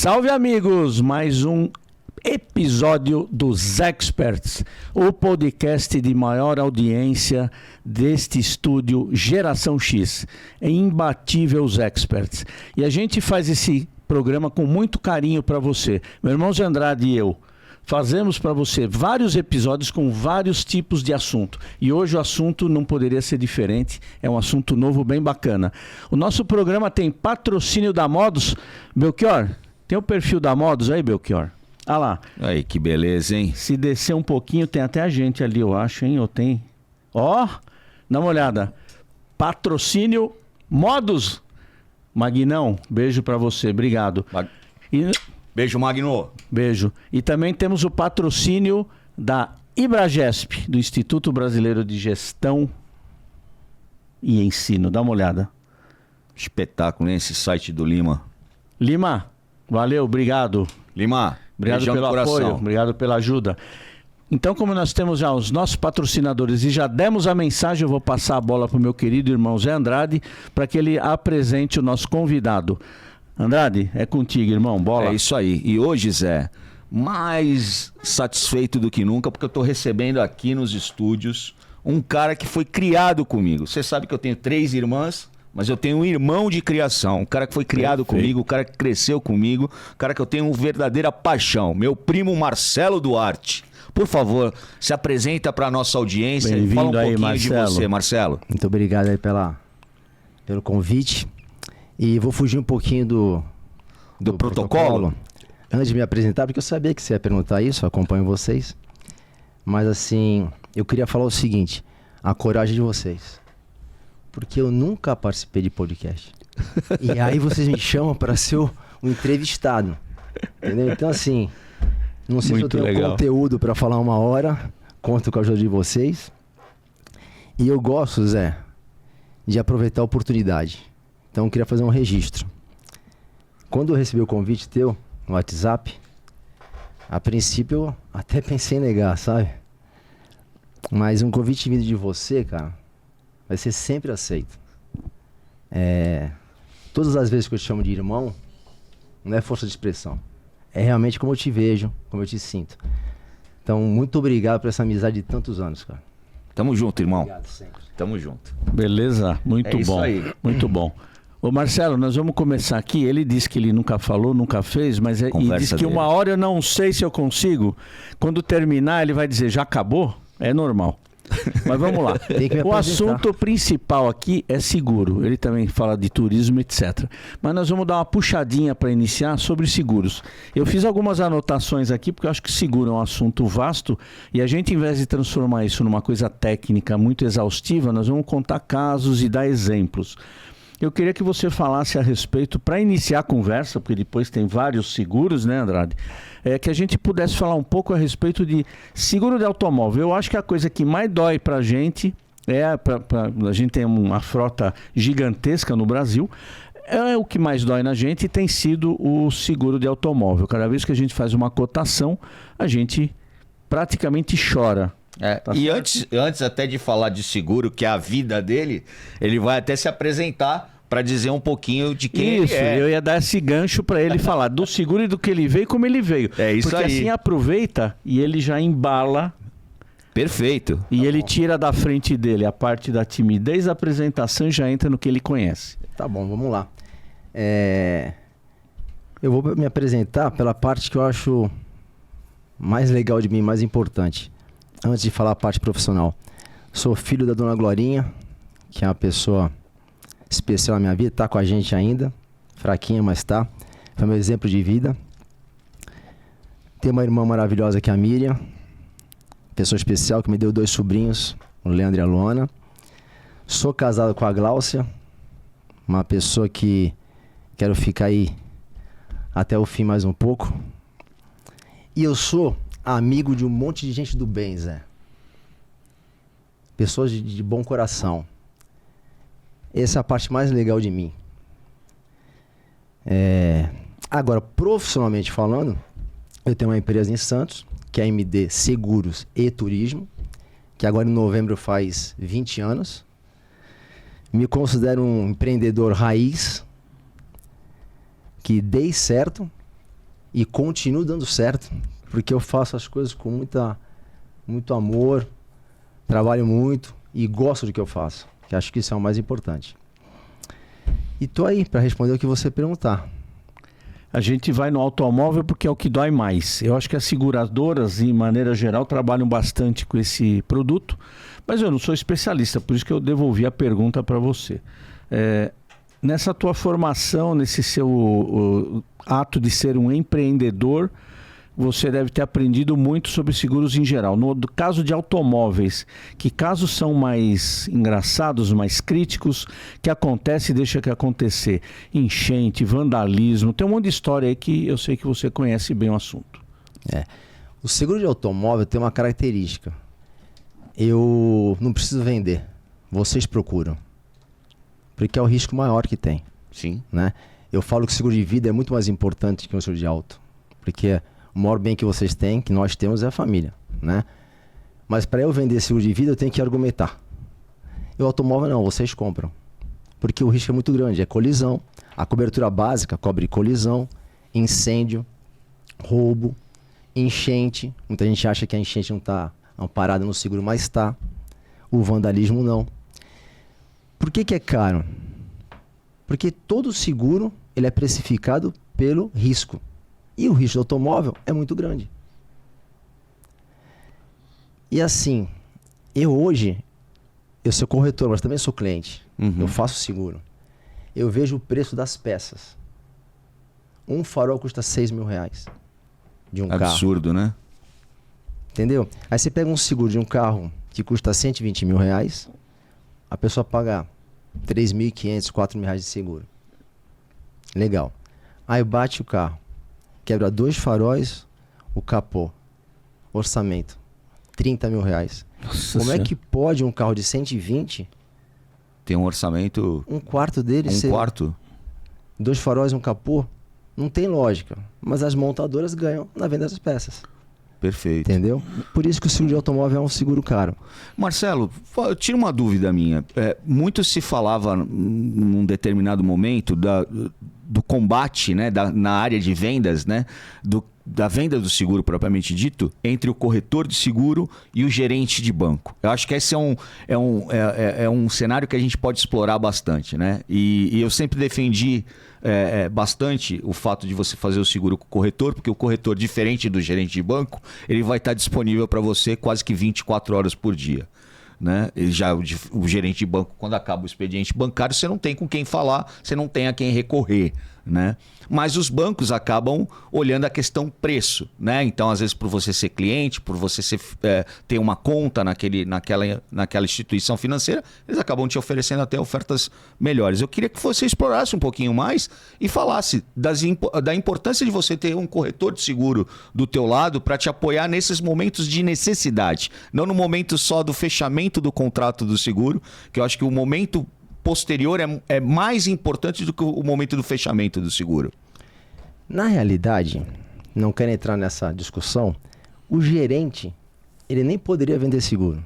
Salve, amigos! Mais um episódio dos Experts, o podcast de maior audiência deste estúdio Geração X, Imbatíveis Experts. E a gente faz esse programa com muito carinho para você. Meu irmão Zé Andrade e eu fazemos para você vários episódios com vários tipos de assunto. E hoje o assunto não poderia ser diferente, é um assunto novo, bem bacana. O nosso programa tem patrocínio da Modus. Belchior, tem o perfil da Modus aí, Belchior? Ah lá. Aí, que beleza, hein? Se descer um pouquinho, tem até a gente ali, eu acho, hein? Ou tem? Ó, dá uma olhada. Patrocínio Modus. Magnão, beijo pra você, obrigado. Beijo, Magno. Beijo. E também temos o patrocínio da Ibragesp, do Instituto Brasileiro de Gestão e Ensino. Dá uma olhada. Espetáculo, hein? Esse site do Lima. Lima, valeu, obrigado. Lima, obrigado pelo apoio, obrigado pela ajuda. Então, como nós temos já os nossos patrocinadores e já demos a mensagem, eu vou passar a bola para o meu querido irmão Zé Andrade para que ele apresente o nosso convidado. Andrade, é contigo, irmão, bola. É isso aí. E hoje, Zé, mais satisfeito do que nunca, porque eu estou recebendo aqui nos estúdios um cara que foi criado comigo. Você sabe que eu tenho 3 irmãs, mas eu tenho um irmão de criação, um cara que foi criado comigo, um cara que cresceu comigo, um cara que eu tenho uma verdadeira paixão, meu primo Marcelo Duarte. Por favor, se apresenta para a nossa audiência e fala um pouquinho Marcelo. De você, Marcelo. Muito obrigado aí pelo convite. E vou fugir um pouquinho do protocolo antes de me apresentar, porque eu sabia que você ia perguntar isso, eu acompanho vocês. Mas assim, eu queria falar o seguinte, a coragem de vocês. Porque eu nunca participei de podcast. E aí vocês me chamam para ser um entrevistado. Entendeu? Então assim, não sei muito se eu tenho conteúdo para falar 1 hora, conto com a ajuda de vocês. E eu gosto, Zé, de aproveitar a oportunidade. Então eu queria fazer um registro. Quando eu recebi o convite teu no WhatsApp, a princípio eu até pensei em negar, sabe? Mas um convite vindo de você, cara, vai ser sempre aceito. Todas as vezes que eu te chamo de irmão, não é força de expressão. É realmente como eu te vejo, como eu te sinto. Então, muito obrigado por essa amizade de tantos anos, cara. Tamo junto, irmão. Obrigado sempre. Tamo junto. Beleza, muito bom. Isso aí. Muito bom. Ô Marcelo, nós vamos começar aqui. Ele disse que ele nunca falou, nunca fez, mas e disse que 1 hora eu não sei se eu consigo. Quando terminar, ele vai dizer, já acabou? É normal. Mas vamos lá. O assunto principal aqui é seguro. Ele também fala de turismo, etc. Mas nós vamos dar uma puxadinha para iniciar sobre seguros. Eu fiz algumas anotações aqui, porque eu acho que seguro é um assunto vasto. E a gente, em vez de transformar isso numa coisa técnica muito exaustiva, nós vamos contar casos e dar exemplos. Eu queria que você falasse a respeito, para iniciar a conversa, porque depois tem vários seguros, né, Andrade? Que a gente pudesse falar um pouco a respeito de seguro de automóvel. Eu acho que a coisa que mais dói para a gente, a gente tem uma frota gigantesca no Brasil, o que mais dói na gente tem sido o seguro de automóvel. Cada vez que a gente faz uma cotação, a gente praticamente chora. Tá e antes até de falar de seguro, que é a vida dele, ele vai até se apresentar para dizer um pouquinho de quem ele é. Eu ia dar esse gancho para ele falar do seguro e do que ele veio e como ele veio. É isso porque aí. Assim aproveita e ele já embala. Perfeito. E ele tira da frente dele a parte da timidez da apresentação e já entra no que ele conhece. Tá bom, vamos lá. Eu vou me apresentar pela parte que eu acho mais legal de mim, mais importante. Antes de falar a parte profissional. Sou filho da dona Glorinha, que é uma pessoa especial na minha vida, tá com a gente ainda, fraquinha, mas tá. Foi meu exemplo de vida. Tenho uma irmã maravilhosa que é a Miriam, pessoa especial que me deu 2 sobrinhos, o Leandro e a Luana. Sou casado com a Gláucia, uma pessoa que quero ficar aí até o fim mais um pouco. E eu sou amigo de um monte de gente do bem, Zé. Pessoas de bom coração. Essa é a parte mais legal de mim. Agora, profissionalmente falando, eu tenho uma empresa em Santos, que é a MD Seguros e Turismo, que agora em novembro faz 20 anos. Me considero um empreendedor raiz, que dei certo E continuo dando certo, porque eu faço as coisas com muito amor, trabalho muito e gosto do que eu faço, que acho que isso é o mais importante. E tô aí para responder o que você perguntar. A gente vai no automóvel porque é o que dói mais. Eu acho que as seguradoras, em maneira geral, trabalham bastante com esse produto, mas eu não sou especialista, por isso que eu devolvi a pergunta para você. Nessa tua formação, nesse seu ato de ser um empreendedor, você deve ter aprendido muito sobre seguros em geral. No caso de automóveis, que casos são mais engraçados, mais críticos, que acontece e deixa que acontecer? Enchente, vandalismo, tem um monte de história aí que eu sei que você conhece bem o assunto. O seguro de automóvel tem uma característica. Eu não preciso vender, vocês procuram. Porque é o risco maior que tem. Sim. Né? Eu falo que o seguro de vida é muito mais importante que o seguro de auto. Porque o maior bem que vocês têm, que nós temos, é a família, né? Mas para eu vender seguro de vida, eu tenho que argumentar. E o automóvel não, vocês compram. Porque o risco é muito grande, é colisão. A cobertura básica cobre colisão, incêndio, roubo, enchente. Muita gente acha que a enchente não está amparada no seguro, mas está. O vandalismo não. Por que é caro? Porque todo seguro ele é precificado pelo risco. E o risco do automóvel é muito grande. E assim, eu sou corretor, mas também sou cliente. Eu faço seguro. Eu vejo o preço das peças. Um farol custa R$6.000 de um carro. Absurdo, né? Entendeu? Aí você pega um seguro de um carro que custa R$120.000, a pessoa paga R$3.500, R$4.000 de seguro. Legal. Aí bate o carro. Quebra 2 faróis, o capô. Orçamento, R$30.000. Como é que pode um carro de 120... Tem um orçamento... Um quarto dele ser... quarto? 2 faróis, um capô? Não tem lógica. Mas as montadoras ganham na venda das peças. Perfeito. Entendeu? Por isso que o seguro de automóvel é um seguro caro. Marcelo, tira uma dúvida minha. Muito se falava num determinado momento do combate, né, na área de vendas, né, da venda do seguro propriamente dito, entre o corretor de seguro e o gerente de banco. Eu acho que esse é um cenário que a gente pode explorar bastante, né? E eu sempre defendi bastante o fato de você fazer o seguro com o corretor, porque o corretor, diferente do gerente de banco, ele vai estar disponível para você quase que 24 horas por dia. Né? O gerente de banco, quando acaba o expediente bancário, você não tem com quem falar, você não tem a quem recorrer, né? Mas os bancos acabam olhando a questão preço, né? Então, às vezes, por você ser cliente, por você ter uma conta naquela instituição financeira, eles acabam te oferecendo até ofertas melhores. Eu queria que você explorasse um pouquinho mais e falasse da importância de você ter um corretor de seguro do teu lado para te apoiar nesses momentos de necessidade, não no momento só do fechamento do contrato do seguro, que eu acho que o momento posterior é mais importante do que o momento do fechamento do seguro. Na realidade, não quero entrar nessa discussão, o gerente, ele nem poderia vender seguro.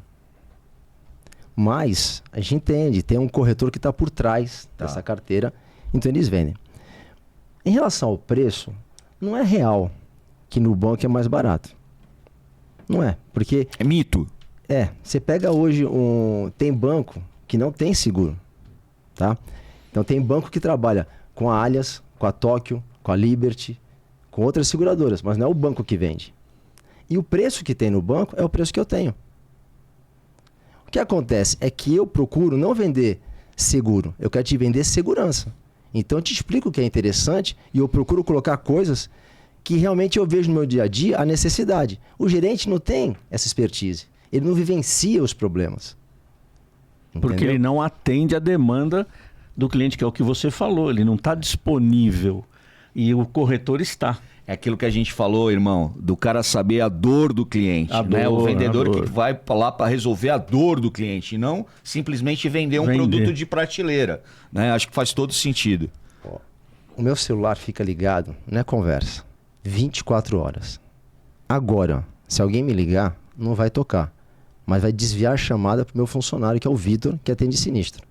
Mas a gente entende, tem um corretor que está por trás dessa carteira, então eles vendem. Em relação ao preço, não é real que no banco é mais barato. Não é, porque... É mito. Você pega hoje tem banco que não tem seguro. Tá? Então tem banco que trabalha com a Allianz, com a Tóquio, com a Liberty, com outras seguradoras, mas não é o banco que vende. E o preço que tem no banco é o preço que eu tenho. O que acontece é que eu procuro não vender seguro, eu quero te vender segurança. Então eu te explico o que é interessante e eu procuro colocar coisas que realmente eu vejo no meu dia a dia a necessidade. O gerente não tem essa expertise, ele não vivencia os problemas. Porque Entendeu? ele não atende a demanda do cliente, que é o que você falou. Ele não está disponível e o corretor está. É aquilo que a gente falou, irmão, do cara saber a dor do cliente. Né? O vendedor que vai lá para resolver a dor do cliente e não simplesmente vender um produto de prateleira. Né? Acho que faz todo sentido. O meu celular fica ligado, não é conversa, 24 horas. Agora, se alguém me ligar, não vai tocar. Mas vai desviar a chamada para o meu funcionário, que é o Vitor, que atende sinistro.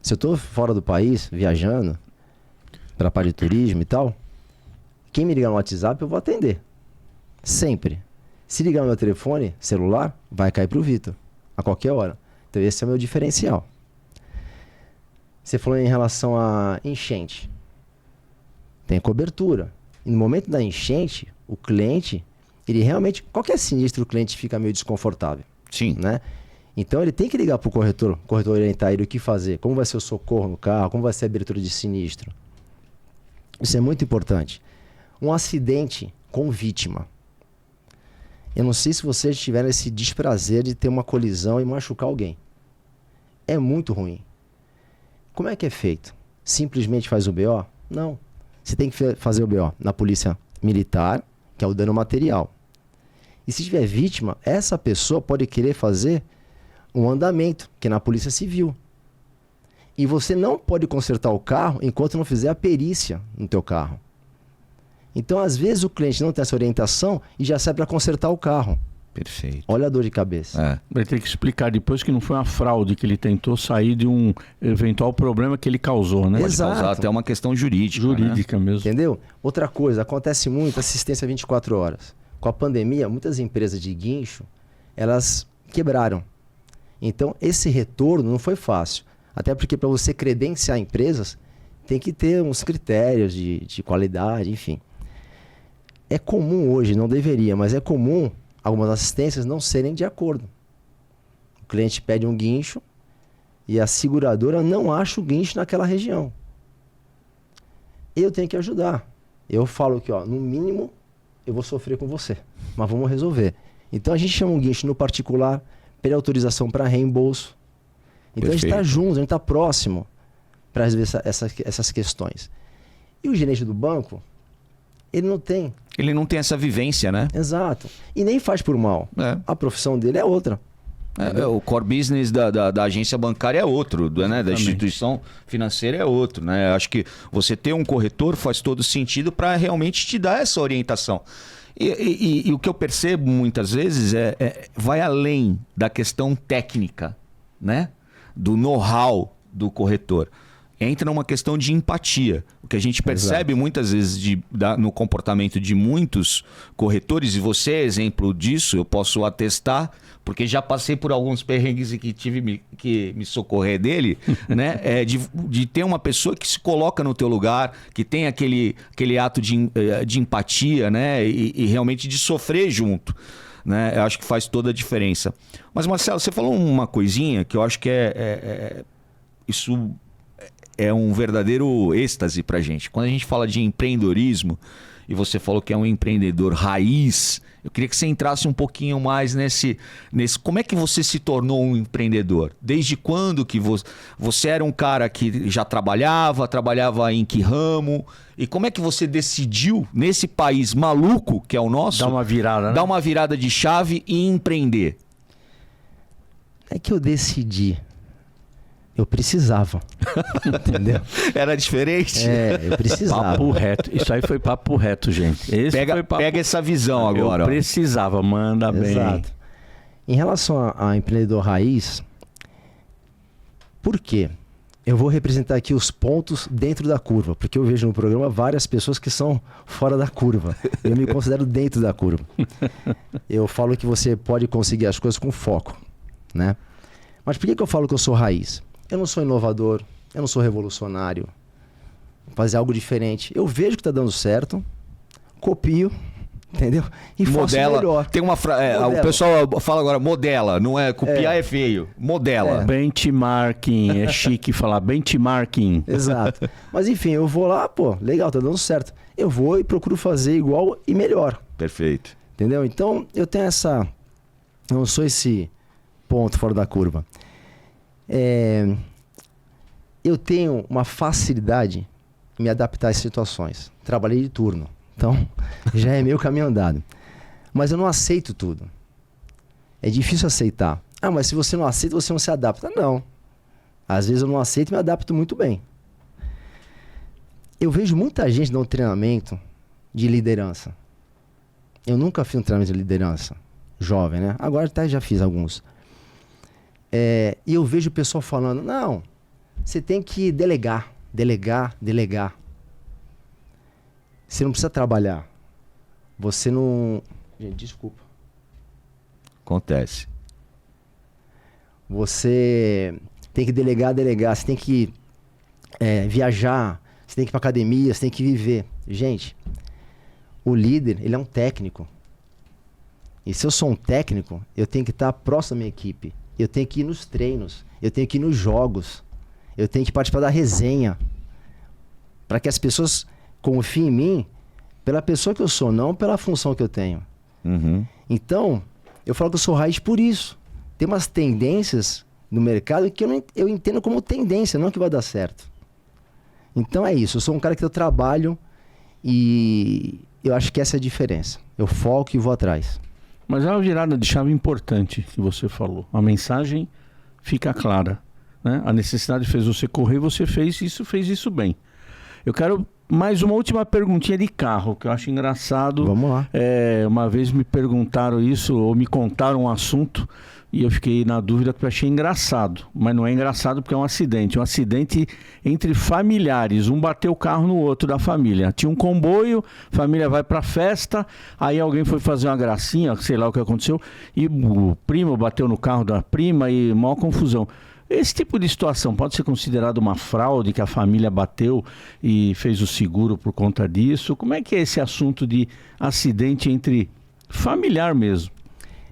Se eu estou fora do país, viajando, para a parte de turismo e tal, Quem me ligar no WhatsApp, eu vou atender. Sempre. Se ligar no meu telefone celular, vai cair pro Vitor. A qualquer hora. Então esse é o meu diferencial. Você falou em relação a enchente. Tem cobertura. E no momento da enchente, o cliente, ele realmente... Qualquer sinistro, o cliente fica meio desconfortável. Sim. Né? Então ele tem que ligar pro corretor orientar ele o que fazer. Como vai ser o socorro no carro, como vai ser a abertura de sinistro. Isso é muito importante. Um acidente com vítima. Eu não sei se vocês tiveram esse desprazer de ter uma colisão e machucar alguém. É muito ruim. Como é que é feito? Simplesmente faz o BO? Não. Você tem que fazer o BO na polícia militar, que é o dano material. E se tiver vítima, essa pessoa pode querer fazer um andamento, que é na polícia civil. E você não pode consertar o carro enquanto não fizer a perícia no teu carro. Então, às vezes, o cliente não tem essa orientação e já sai para consertar o carro. Perfeito. Olha a dor de cabeça. Vai ter que explicar depois que não foi uma fraude, que ele tentou sair de um eventual problema que ele causou, né? Pode causar até uma questão jurídica. Mesmo. Entendeu? Outra coisa, acontece muito assistência 24 horas. Com a pandemia, muitas empresas de guincho, elas quebraram. Então, esse retorno não foi fácil. Até porque para você credenciar empresas, tem que ter uns critérios de qualidade, enfim. É comum hoje, não deveria, mas é comum algumas assistências não serem de acordo. O cliente pede um guincho e a seguradora não acha o guincho naquela região. Eu tenho que ajudar. Eu falo que, no mínimo, eu vou sofrer com você, mas vamos resolver. Então a gente chama um guincho no particular, pede autorização para reembolso. Então a gente está junto, a gente está próximo para resolver essas questões. E o gerente do banco, ele não tem. Ele não tem essa vivência, né? Exato. E nem faz por mal. A profissão dele é outra. O core business da agência bancária é outro, né? Da instituição financeira é outro, né? Acho que você ter um corretor faz todo sentido para realmente te dar essa orientação. E o que eu percebo muitas vezes vai além da questão técnica, né? Do know-how do corretor. Entra numa questão de empatia. O que a gente percebe muitas vezes no comportamento de muitos corretores, e você é exemplo disso, eu posso atestar, porque já passei por alguns perrengues e que tive que me socorrer dele, né? De ter uma pessoa que se coloca no teu lugar, que tem aquele ato de empatia, né? E realmente de sofrer junto. Né? Eu acho que faz toda a diferença. Mas, Marcelo, você falou uma coisinha que eu acho que isso é um verdadeiro êxtase pra gente. Quando a gente fala de empreendedorismo, e você falou que é um empreendedor raiz, eu queria que você entrasse um pouquinho mais nesse como é que você se tornou um empreendedor? Desde quando que você era um cara que já trabalhava em que ramo? E como é que você decidiu, nesse país maluco que é o nosso, dar uma virada, né? Dar uma virada de chave e empreender? É que eu decidi. Eu precisava. Entendeu? Era diferente? Eu precisava. Papo reto. Isso aí foi papo reto, gente. Pega essa visão agora. Eu precisava, manda bem. Exato. Em relação a empreendedor raiz, por quê? Eu vou representar aqui os pontos dentro da curva, porque eu vejo no programa várias pessoas que são fora da curva. Eu me considero dentro da curva. Eu falo que você pode conseguir as coisas com foco, né? Mas por que eu falo que eu sou raiz? Eu não sou inovador, eu não sou revolucionário. Vou fazer algo diferente. Eu vejo que está dando certo, copio, entendeu? E modela. Faço melhor. Tem uma o pessoal fala agora, modela, não é copiar, é feio. Modela. Benchmarking, é chique falar benchmarking. Exato. Mas enfim, eu vou lá, legal, tá dando certo. Eu vou e procuro fazer igual e melhor. Perfeito. Entendeu? Então, eu tenho eu não sou esse ponto fora da curva. Eu tenho uma facilidade em me adaptar às situações. Trabalhei de turno, então já é meio caminho andado. Mas eu não aceito tudo. É difícil aceitar. Mas se você não aceita, você não se adapta. Não. Às vezes eu não aceito e me adapto muito bem. Eu vejo muita gente dando treinamento de liderança. Eu nunca fiz um treinamento de liderança. Jovem, né? Agora até já fiz alguns. E eu vejo o pessoal falando, não, você tem que delegar. Você não precisa trabalhar. Você não... Gente, desculpa. Acontece. Você tem que delegar. Você tem que viajar. Você tem que ir pra academia. Você tem que viver. Gente, o líder, ele é um técnico. E se eu sou um técnico, eu tenho que estar próximo da minha equipe. Eu tenho que ir nos treinos. Eu tenho que ir nos jogos. Eu tenho que participar da resenha. Para que as pessoas confiem em mim pela pessoa que eu sou, não pela função que eu tenho. Uhum. Então, eu falo que eu sou raiz por isso. Tem umas tendências no mercado que eu entendo como tendência, não que vai dar certo. Então é isso. Eu sou um cara que eu trabalho e eu acho que essa é a diferença. Eu foco e vou atrás. Mas é uma virada de chave importante que você falou. A mensagem fica clara, né? A necessidade fez você correr, você fez isso bem. Eu quero mais uma última perguntinha de carro, que eu acho engraçado. Vamos lá. Uma vez me perguntaram isso, ou me contaram um assunto, e eu fiquei na dúvida porque eu achei engraçado. Mas não é engraçado porque é um acidente. Um acidente entre familiares. Um bateu o carro no outro da família. Tinha um comboio, família vai pra festa, aí alguém foi fazer uma gracinha, sei lá o que aconteceu, e o primo bateu no carro da prima e maior confusão. Esse tipo de situação pode ser considerado uma fraude, que a família bateu e fez o seguro por conta disso? Como é que é esse assunto de acidente entre familiar mesmo?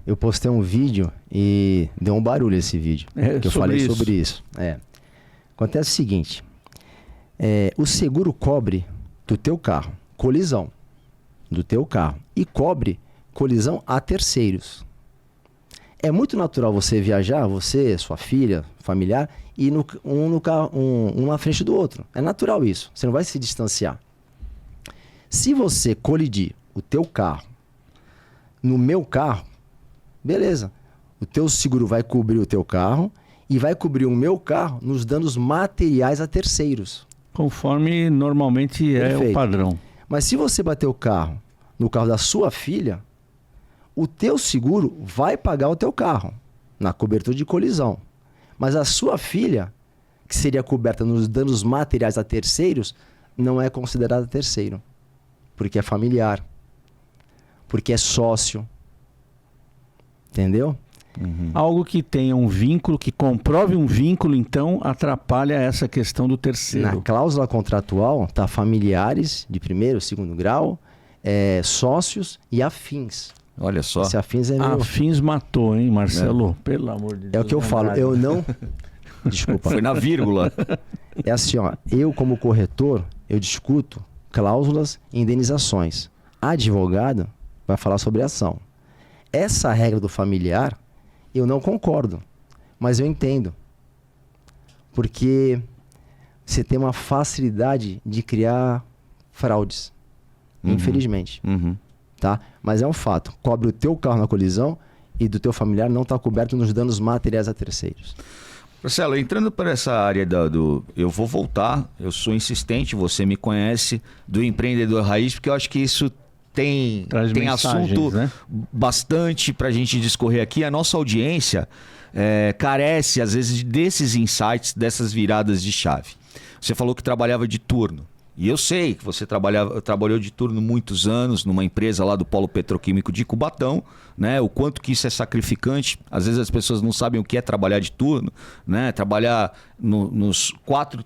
Eu postei um vídeo e deu um barulho esse vídeo. Que eu falei sobre isso. Acontece o seguinte. O seguro cobre do teu carro colisão do teu carro e cobre colisão a terceiros. É muito natural você viajar, você, sua filha, familiar, e um na frente do outro. É natural isso. Você não vai se distanciar. Se você colidir o teu carro no meu carro, beleza. O teu seguro vai cobrir o teu carro e vai cobrir o meu carro nos danos materiais a terceiros. Conforme normalmente é o padrão. Mas se você bater o carro no carro da sua filha, o teu seguro vai pagar o teu carro na cobertura de colisão. Mas a sua filha, que seria coberta nos danos materiais a terceiros, não é considerada terceiro. Porque é familiar. Porque é sócio. Entendeu? Uhum. Algo que tenha um vínculo, que comprove um vínculo, então atrapalha essa questão do terceiro. Na cláusula contratual está familiares de primeiro, segundo grau, sócios e afins. Olha só. Esse afins é meu... Afins matou, hein, Marcelo? Pelo amor de Deus. É o que eu falo, eu não... Desculpa. Foi na vírgula. É assim, ó, eu como corretor, eu discuto cláusulas e indenizações. Advogado vai falar sobre ação. Essa regra do familiar, eu não concordo, mas eu entendo. Porque você tem uma facilidade de criar fraudes, infelizmente. Uhum. Tá? Mas é um fato, cobre o teu carro na colisão e do teu familiar não está coberto nos danos materiais a terceiros. Marcelo, entrando para essa área eu vou voltar, eu sou insistente, você me conhece, do empreendedor raiz, porque eu acho que isso tem assunto, né? Bastante para a gente discorrer aqui. A nossa audiência carece, às vezes, desses insights, dessas viradas de chave. Você falou que trabalhava de turno. E eu sei que você trabalhou de turno muitos anos numa empresa lá do Polo Petroquímico de Cubatão, né? O quanto que isso é sacrificante. Às vezes as pessoas não sabem o que é trabalhar de turno, né? Trabalhar nos quatro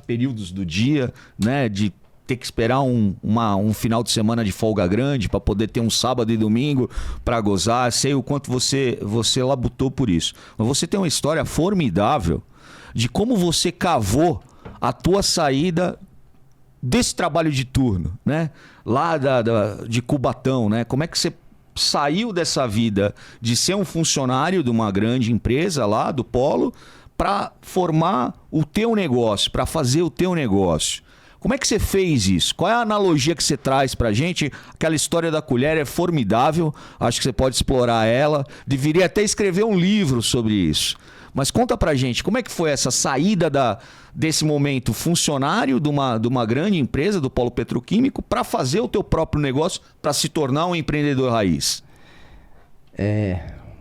períodos do dia, né? De ter que esperar um final de semana de folga grande para poder ter um sábado e domingo para gozar. Sei o quanto você labutou por isso. Mas você tem uma história formidável de como você cavou a tua saída desse trabalho de turno, né? Lá de Cubatão, né? Como é que você saiu dessa vida de ser um funcionário de uma grande empresa lá do Polo para formar o teu negócio, para fazer o teu negócio? Como é que você fez isso? Qual é a analogia que você traz pra gente? Aquela história da colher é formidável, acho que você pode explorar ela. Deveria até escrever um livro sobre isso. Mas conta pra gente, como é que foi essa saída desse momento funcionário de uma grande empresa do Polo Petroquímico para fazer o teu próprio negócio, para se tornar um empreendedor raiz?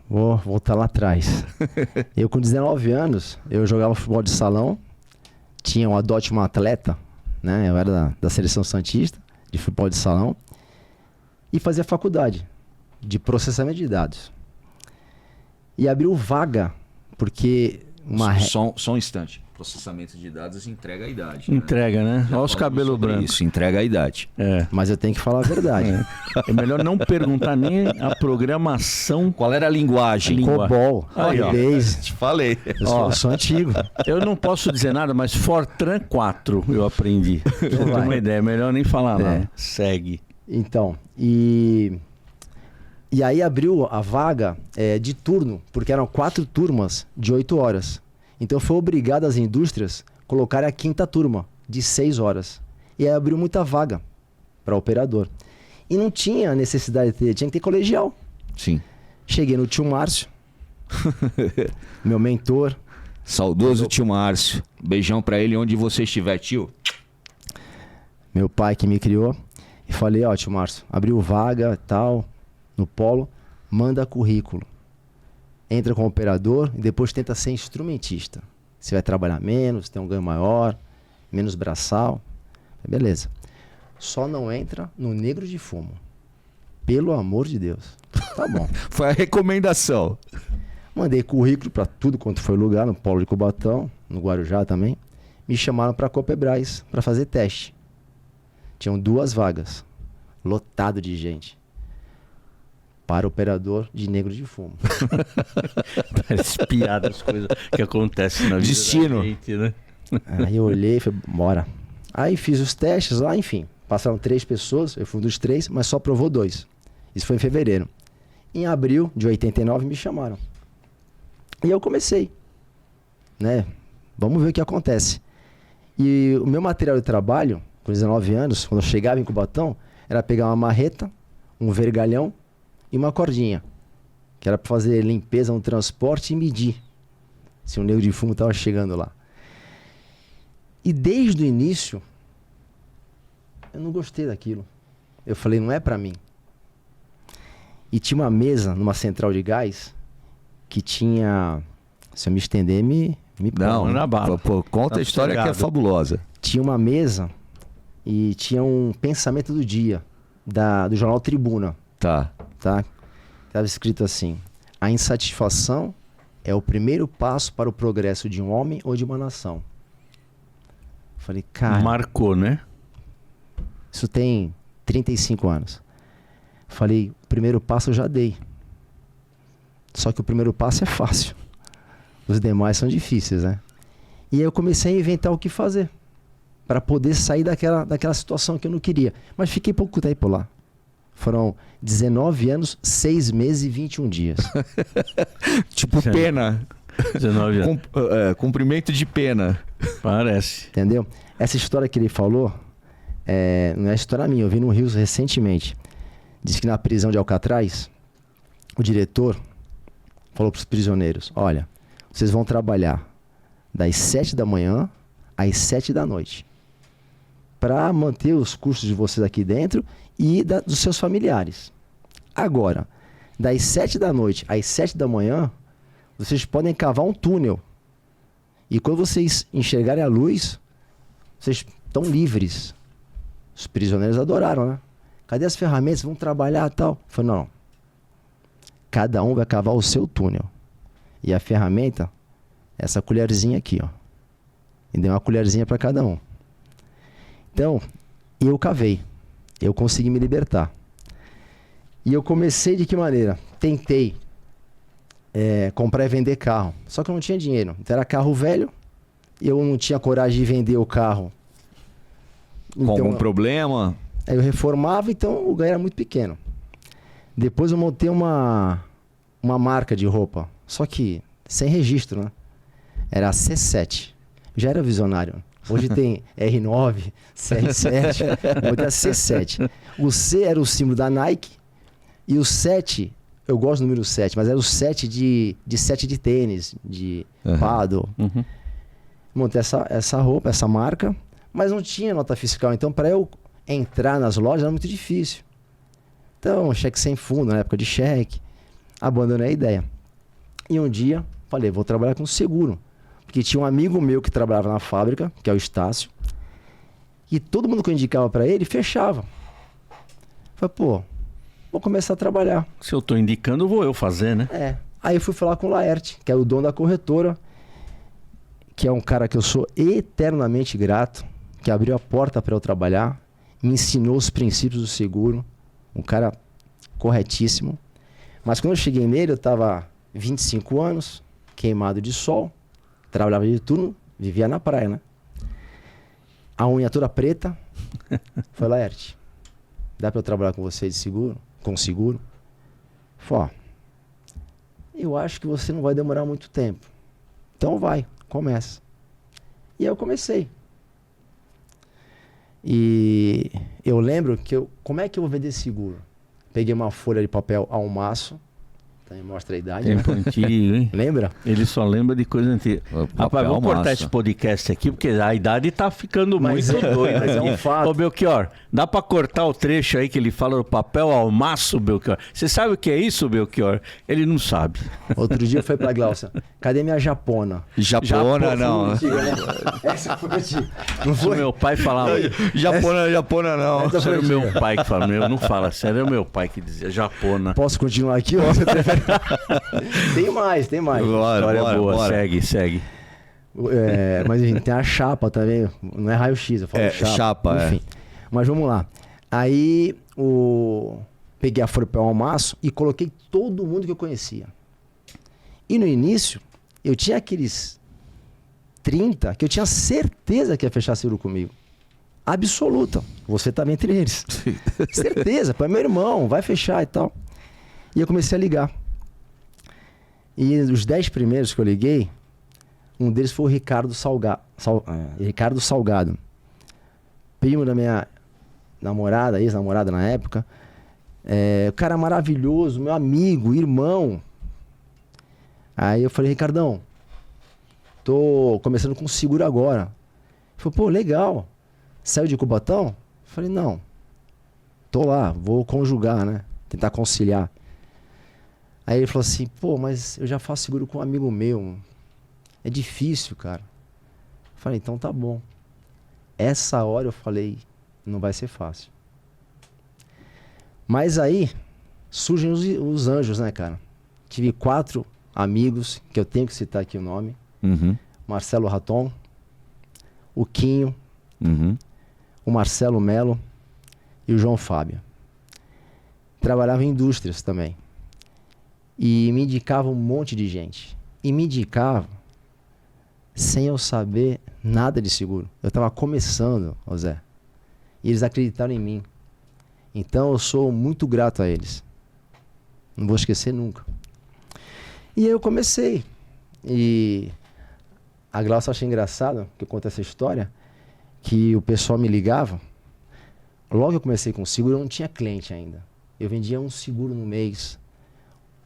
Vou voltar lá atrás. Eu com 19 anos, eu jogava futebol de salão, tinha um adote um atleta, né? Eu era da seleção santista, de futebol de salão, e fazia faculdade de processamento de dados. E abriu vaga, porque... Só um instante. Processamento de dados entrega a idade. Entrega, né? Olha os cabelos brancos. Isso, entrega a idade. Mas eu tenho que falar a verdade. É melhor não perguntar nem a programação. Qual era a linguagem? COBOL, Base. Te falei. Eu sou antigo. Eu não posso dizer nada, mas Fortran 4 eu aprendi. Pra você ter uma ideia, melhor nem falar nada. Segue. Então, e aí abriu a vaga de turno, porque eram 4 turmas de 8 horas. Então foi obrigado as indústrias a colocarem a 5ª turma, de 6 horas. E aí abriu muita vaga para operador. E não tinha necessidade de ter, tinha que ter colegial. Sim. Cheguei no tio Márcio, meu mentor. Saudoso tio Márcio. Beijão para ele onde você estiver, tio. Meu pai que me criou. E falei, ó, tio Márcio, abriu vaga e tal, no polo, manda currículo. Entra como operador e depois tenta ser instrumentista. Você vai trabalhar menos, tem um ganho maior, menos braçal. Beleza. Só não entra no negro de fumo. Pelo amor de Deus. Tá bom. Foi a recomendação. Mandei currículo para tudo quanto foi lugar, no Polo de Cubatão, no Guarujá também. Me chamaram para a Copebras para fazer teste. Tinham 2 vagas. Lotado de gente. Para operador de negro de fumo. Parece piada as coisas que acontecem na vida Destino. da gente, né? Aí eu olhei e falei, bora. Aí fiz os testes lá, enfim. Passaram 3 pessoas, eu fui um dos 3, mas só provou 2. Isso foi em fevereiro. Em abril de 89 me chamaram. E eu comecei. Né? Vamos ver o que acontece. E o meu material de trabalho, com 19 anos, quando eu chegava em Cubatão, era pegar uma marreta, um vergalhão, e uma cordinha, que era para fazer limpeza no transporte e medir se o negro de fumo estava chegando lá. E desde o início, eu não gostei daquilo. Eu falei, não é para mim. E tinha uma mesa numa central de gás que tinha... Se eu me estender, me Não, na bala. Conta a história que é fabulosa. Tinha uma mesa e tinha um pensamento do dia do jornal Tribuna. Tá. Estava escrito assim: a insatisfação é o primeiro passo para o progresso de um homem ou de uma nação. Falei, cara... Marcou, né? Isso tem 35 anos. Falei, o primeiro passo eu já dei. Só que o primeiro passo é fácil. Os demais são difíceis, né? E aí eu comecei a inventar o que fazer para poder sair daquela situação que eu não queria. Mas fiquei pouco tempo lá. Foram 19 anos, 6 meses e 21 dias. Tipo pena. 19 anos. Cumprimento de pena. Parece. Entendeu? Essa história que ele falou, não é história minha. Eu vi no Rio recentemente. Diz que na prisão de Alcatraz, o diretor falou para os prisioneiros: olha, vocês vão trabalhar das 7 da manhã às 7 da noite. Para manter os custos de vocês aqui dentro e dos seus familiares. Agora, das 7 da noite às 7 da manhã, vocês podem cavar um túnel. E quando vocês enxergarem a luz, vocês estão livres. Os prisioneiros adoraram, né? Cadê as ferramentas? Vão trabalhar e tal. Eu falei, não. Cada um vai cavar o seu túnel. E a ferramenta, essa colherzinha aqui, ó. E dei uma colherzinha para cada um. Então, eu cavei. Eu consegui me libertar. E eu comecei de que maneira? Tentei comprar e vender carro. Só que eu não tinha dinheiro. Então era carro velho. Eu não tinha coragem de vender o carro. Com algum problema? Aí eu reformava, então o ganho era muito pequeno. Depois eu montei uma marca de roupa. Só que sem registro, né? Era a C7. Já era visionário. Hoje tem R9, CR7, montei a C7. O C era o símbolo da Nike. E o 7, eu gosto do número 7, mas era o 7 de 7 de tênis, de paddle. Uhum. Montei essa roupa, essa marca, mas não tinha nota fiscal. Então, para eu entrar nas lojas era muito difícil. Então, cheque sem fundo, na época de cheque. Abandonei a ideia. E um dia, falei, vou trabalhar com seguro. Porque tinha um amigo meu que trabalhava na fábrica, que é o Estácio. E todo mundo que eu indicava para ele, fechava. Falei, pô, vou começar a trabalhar. Se eu tô indicando, vou eu fazer, né? Aí eu fui falar com o Laerte, que é o dono da corretora, que é um cara que eu sou eternamente grato, que abriu a porta para eu trabalhar, me ensinou os princípios do seguro, um cara corretíssimo. Mas quando eu cheguei nele, eu tava 25 anos, queimado de sol, trabalhava de turno, vivia na praia, né? A unha toda preta. Falei, Laerte, dá para eu trabalhar com você de seguro? Com seguro? Falei, ó, eu acho que você não vai demorar muito tempo. Então vai, começa. E aí eu comecei. E eu lembro que como é que eu vou vender seguro? Peguei uma folha de papel ao maço. Também mostra a idade. Tempo né? antigo, hein? Lembra? Ele só lembra de coisa antiga. Rapaz, vamos cortar esse podcast aqui, porque a idade tá ficando muito doida. Mas é um fato. Ô, Belchior, dá pra cortar o trecho aí que ele fala do papel ao maço, Belchior? Você sabe o que é isso, Belchior? Ele não sabe. Outro dia eu fui pra Glaucia. Cadê minha japona? Japona não. Antiga, né? Essa foi antiga. Não Isso foi? meu pai falava. Japona não. Essa Isso foi era o antiga. meu pai que falava. Não fala sério, era o meu pai que dizia japona. Posso continuar aqui? Ou você prefere? Tem mais. História boa, segue. Mas enfim, tem a chapa também. Não é raio-x, eu falo chapa. Enfim. Mas vamos lá. Aí peguei a folha de papel ao maço e coloquei todo mundo que eu conhecia. E no início, eu tinha aqueles 30 que eu tinha certeza que ia fechar seguro comigo. Absoluta. Você tá entre eles. Certeza. Pô, é meu irmão, vai fechar e tal. E eu comecei a ligar. E os 10 primeiros que eu liguei, um deles foi o Ricardo Salgado. Primo da minha namorada, ex-namorada na época. O cara maravilhoso, meu amigo, irmão. Aí eu falei, Ricardão, tô começando com seguro agora. Ele falou, pô, legal. Saiu de Cubatão? Eu falei, não. Tô lá, vou conjugar, né? Tentar conciliar. Aí ele falou assim, pô, mas eu já faço seguro com um amigo meu. É difícil, cara. Eu falei, então tá bom. Essa hora eu falei, não vai ser fácil. Mas aí surgem os anjos, né, cara? Tive 4 amigos, que eu tenho que citar aqui o nome. Marcelo Raton, o Quinho, o Marcelo Melo e o João Fábio. Trabalhava em indústrias também. E me indicava um monte de gente. E me indicava sem eu saber nada de seguro. Eu estava começando, Zé. E eles acreditaram em mim. Então eu sou muito grato a eles. Não vou esquecer nunca. E aí eu comecei. E a Glaucia acha engraçado que eu conto essa história, que o pessoal me ligava. Logo que eu comecei com seguro, eu não tinha cliente ainda. Eu vendia um seguro no mês,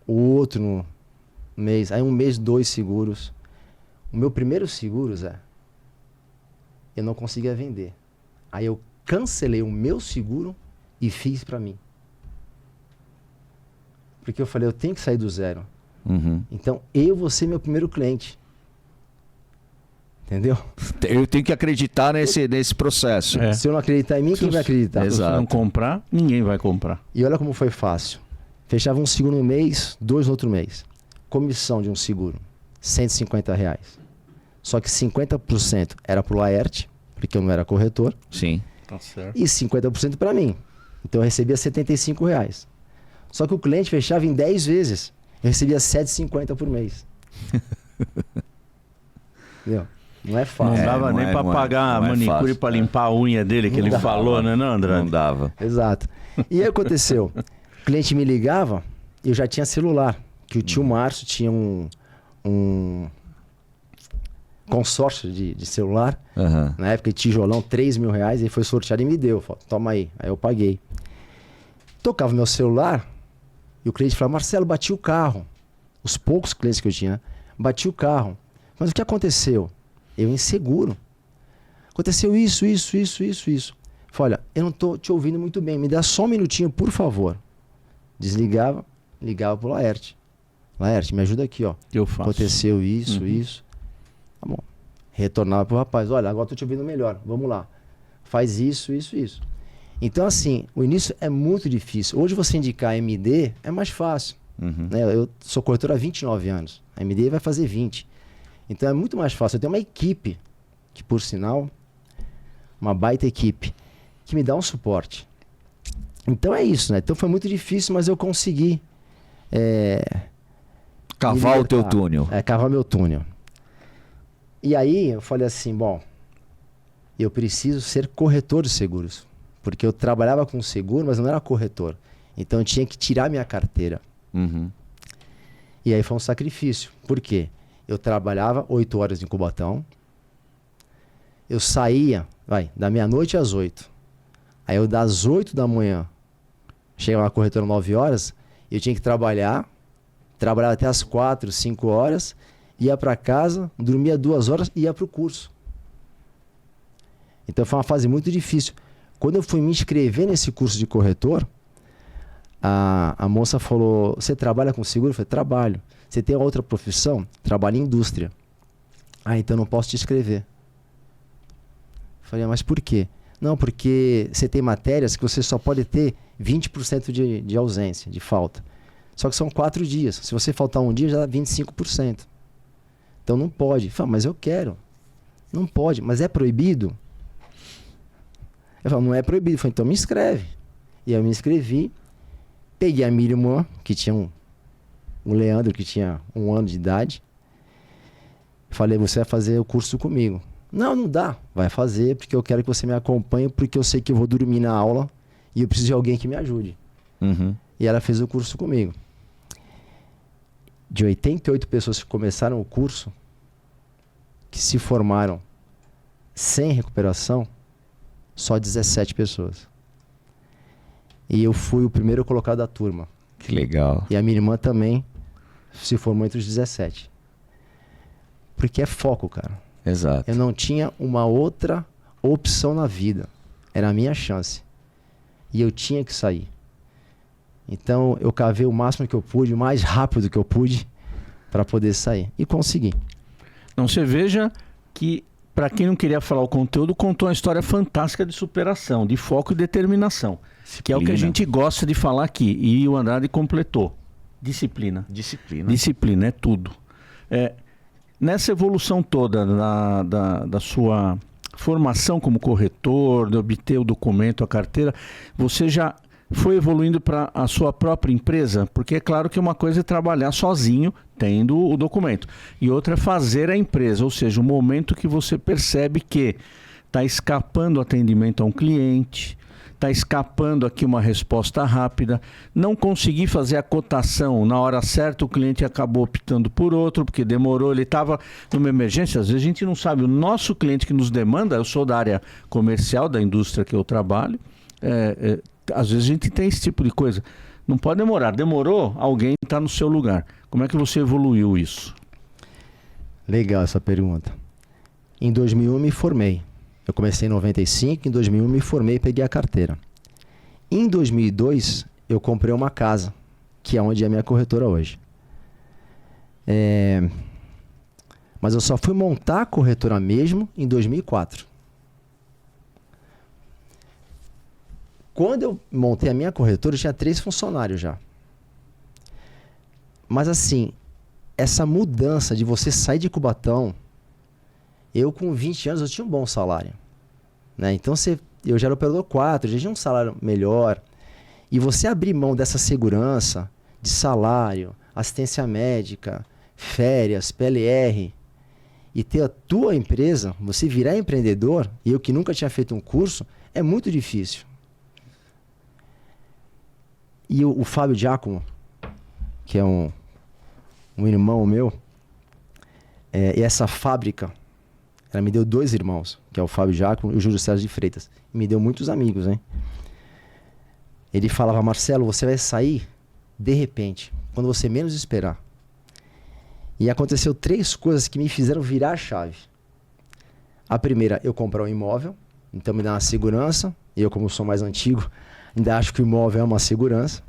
o outro no mês, aí um mês 2 seguros. O meu primeiro seguro, Zé, eu não conseguia vender. Aí eu cancelei o meu seguro e fiz pra mim. Porque eu falei, eu tenho que sair do zero. Então eu vou ser meu primeiro cliente. Entendeu? Eu tenho que acreditar nesse processo. Se eu não acreditar em mim, quem vai acreditar? Se você não comprar, ninguém vai comprar. E olha como foi fácil. Fechava um seguro no mês, 2 no outro mês. Comissão de um seguro, R$150. Só que 50% era pro Laerte, porque eu não era corretor. Sim. Tá certo. E 50% para mim. Então eu recebia R$75. Só que o cliente fechava em 10 vezes. Eu recebia R$7,50 por mês. Entendeu? Não é fácil. Não dava nem para pagar a manicure para limpar a unha dele, que ele falou, né, não, André? Não dava. Exato. E aí aconteceu? O cliente me ligava, eu já tinha celular. Que o tio Márcio tinha um consórcio de celular. Na época, tijolão, R$3.000. Ele foi sorteado e me deu. Falei, toma aí. Aí eu paguei. Tocava meu celular e o cliente falava, Marcelo, bati o carro. Os poucos clientes que eu tinha, bati o carro. Mas o que aconteceu? Eu inseguro. Aconteceu isso. Falei, olha, eu não tô te ouvindo muito bem. Me dá só um minutinho, por favor. Desligava, ligava pro Laerte. Laerte, me ajuda aqui, ó. Eu faço. Aconteceu isso. Tá bom. Retornava pro rapaz. Olha, agora tô te ouvindo melhor. Vamos lá. Faz isso. Então, assim, o início é muito difícil. Hoje você indicar MD é mais fácil. Né? Eu sou corretor há 29 anos. A MD vai fazer 20. Então é muito mais fácil. Eu tenho uma equipe, que por sinal, uma baita equipe, que me dá um suporte. Então é isso, né? Então foi muito difícil, mas eu consegui... cavar o teu túnel. Cavar meu túnel. E aí eu falei assim, bom, eu preciso ser corretor de seguros. Porque eu trabalhava com seguro, mas não era corretor. Então eu tinha que tirar minha carteira. E aí foi um sacrifício. Por quê? Eu trabalhava 8 horas em Cubatão. Eu saía, da meia-noite às 8. Aí eu das 8 da manhã, chegava na corretora 9 horas, eu tinha que trabalhava até as 4, 5 horas, ia para casa, dormia 2 horas e ia para o curso. Então foi uma fase muito difícil. Quando eu fui me inscrever nesse curso de corretor, a moça falou, você trabalha com seguro? Eu falei, trabalho. Você tem outra profissão? Trabalho em indústria. Então não posso te inscrever. Eu falei, mas por quê? Não, porque você tem matérias que você só pode ter 20% de ausência, de falta. Só que são 4 dias. Se você faltar um dia, já dá 25%. Então não pode. Eu falei, mas eu quero. Não pode. Mas é proibido? Eu falei, não é proibido. Eu falei, então me inscreve. E eu me inscrevi. Peguei a minha irmã, que tinha o Leandro, que tinha 1 ano de idade. Falei, você vai fazer o curso comigo. Não dá. Vai fazer, porque eu quero que você me acompanhe, porque eu sei que eu vou dormir na aula e eu preciso de alguém que me ajude. E ela fez o curso comigo. De 88 pessoas que começaram o curso, que se formaram sem recuperação, só 17 pessoas. E eu fui o primeiro colocado da turma. Que legal. E a minha irmã também se formou entre os 17. Porque é foco, cara. Exato. Eu não tinha uma outra opção na vida. Era a minha chance. E eu tinha que sair. Então eu cavei o máximo que eu pude, o mais rápido que eu pude, para poder sair. E consegui. Então você veja que, para quem não queria falar o conteúdo, contou uma história fantástica de superação, de foco e determinação. Disciplina. Que é o que a gente gosta de falar aqui. E o Andrade completou. Disciplina. Disciplina é tudo. Nessa evolução toda da sua formação como corretor, de obter o documento, a carteira, você já foi evoluindo para a sua própria empresa? Porque é claro que uma coisa é trabalhar sozinho, tendo o documento, e outra é fazer a empresa, ou seja, o momento que você percebe que está escapando o atendimento a um cliente, está escapando aqui uma resposta rápida, não consegui fazer a cotação na hora certa, o cliente acabou optando por outro, porque demorou, ele estava numa emergência. Às vezes a gente não sabe, o nosso cliente que nos demanda, eu sou da área comercial, da indústria que eu trabalho, às vezes a gente tem esse tipo de coisa. Não pode demorar, demorou, alguém está no seu lugar. Como é que você evoluiu isso? Legal essa pergunta. Em 2001 me formei. Eu comecei em 95, em 2001 me formei e peguei a carteira. Em 2002, eu comprei uma casa, que é onde é a minha corretora hoje. Mas eu só fui montar a corretora mesmo em 2004. Quando eu montei a minha corretora, eu tinha 3 funcionários já. Mas assim, essa mudança de você sair de Cubatão... Eu, com 20 anos, eu tinha um bom salário. Né? Então, eu já era operador 4, já tinha um salário melhor. E você abrir mão dessa segurança, de salário, assistência médica, férias, PLR, e ter a tua empresa, você virar empreendedor, e eu que nunca tinha feito um curso, é muito difícil. E o Fábio Giacomo, que é um irmão meu, e essa fábrica... Ela me deu 2 irmãos, que é o Fábio Giacomo e o Júlio César de Freitas. E me deu muitos amigos, hein? Ele falava, Marcelo, você vai sair de repente, quando você menos esperar. E aconteceu 3 coisas que me fizeram virar a chave. A primeira, eu comprar um imóvel, então me dá uma segurança. Eu, como sou mais antigo, ainda acho que o imóvel é uma segurança.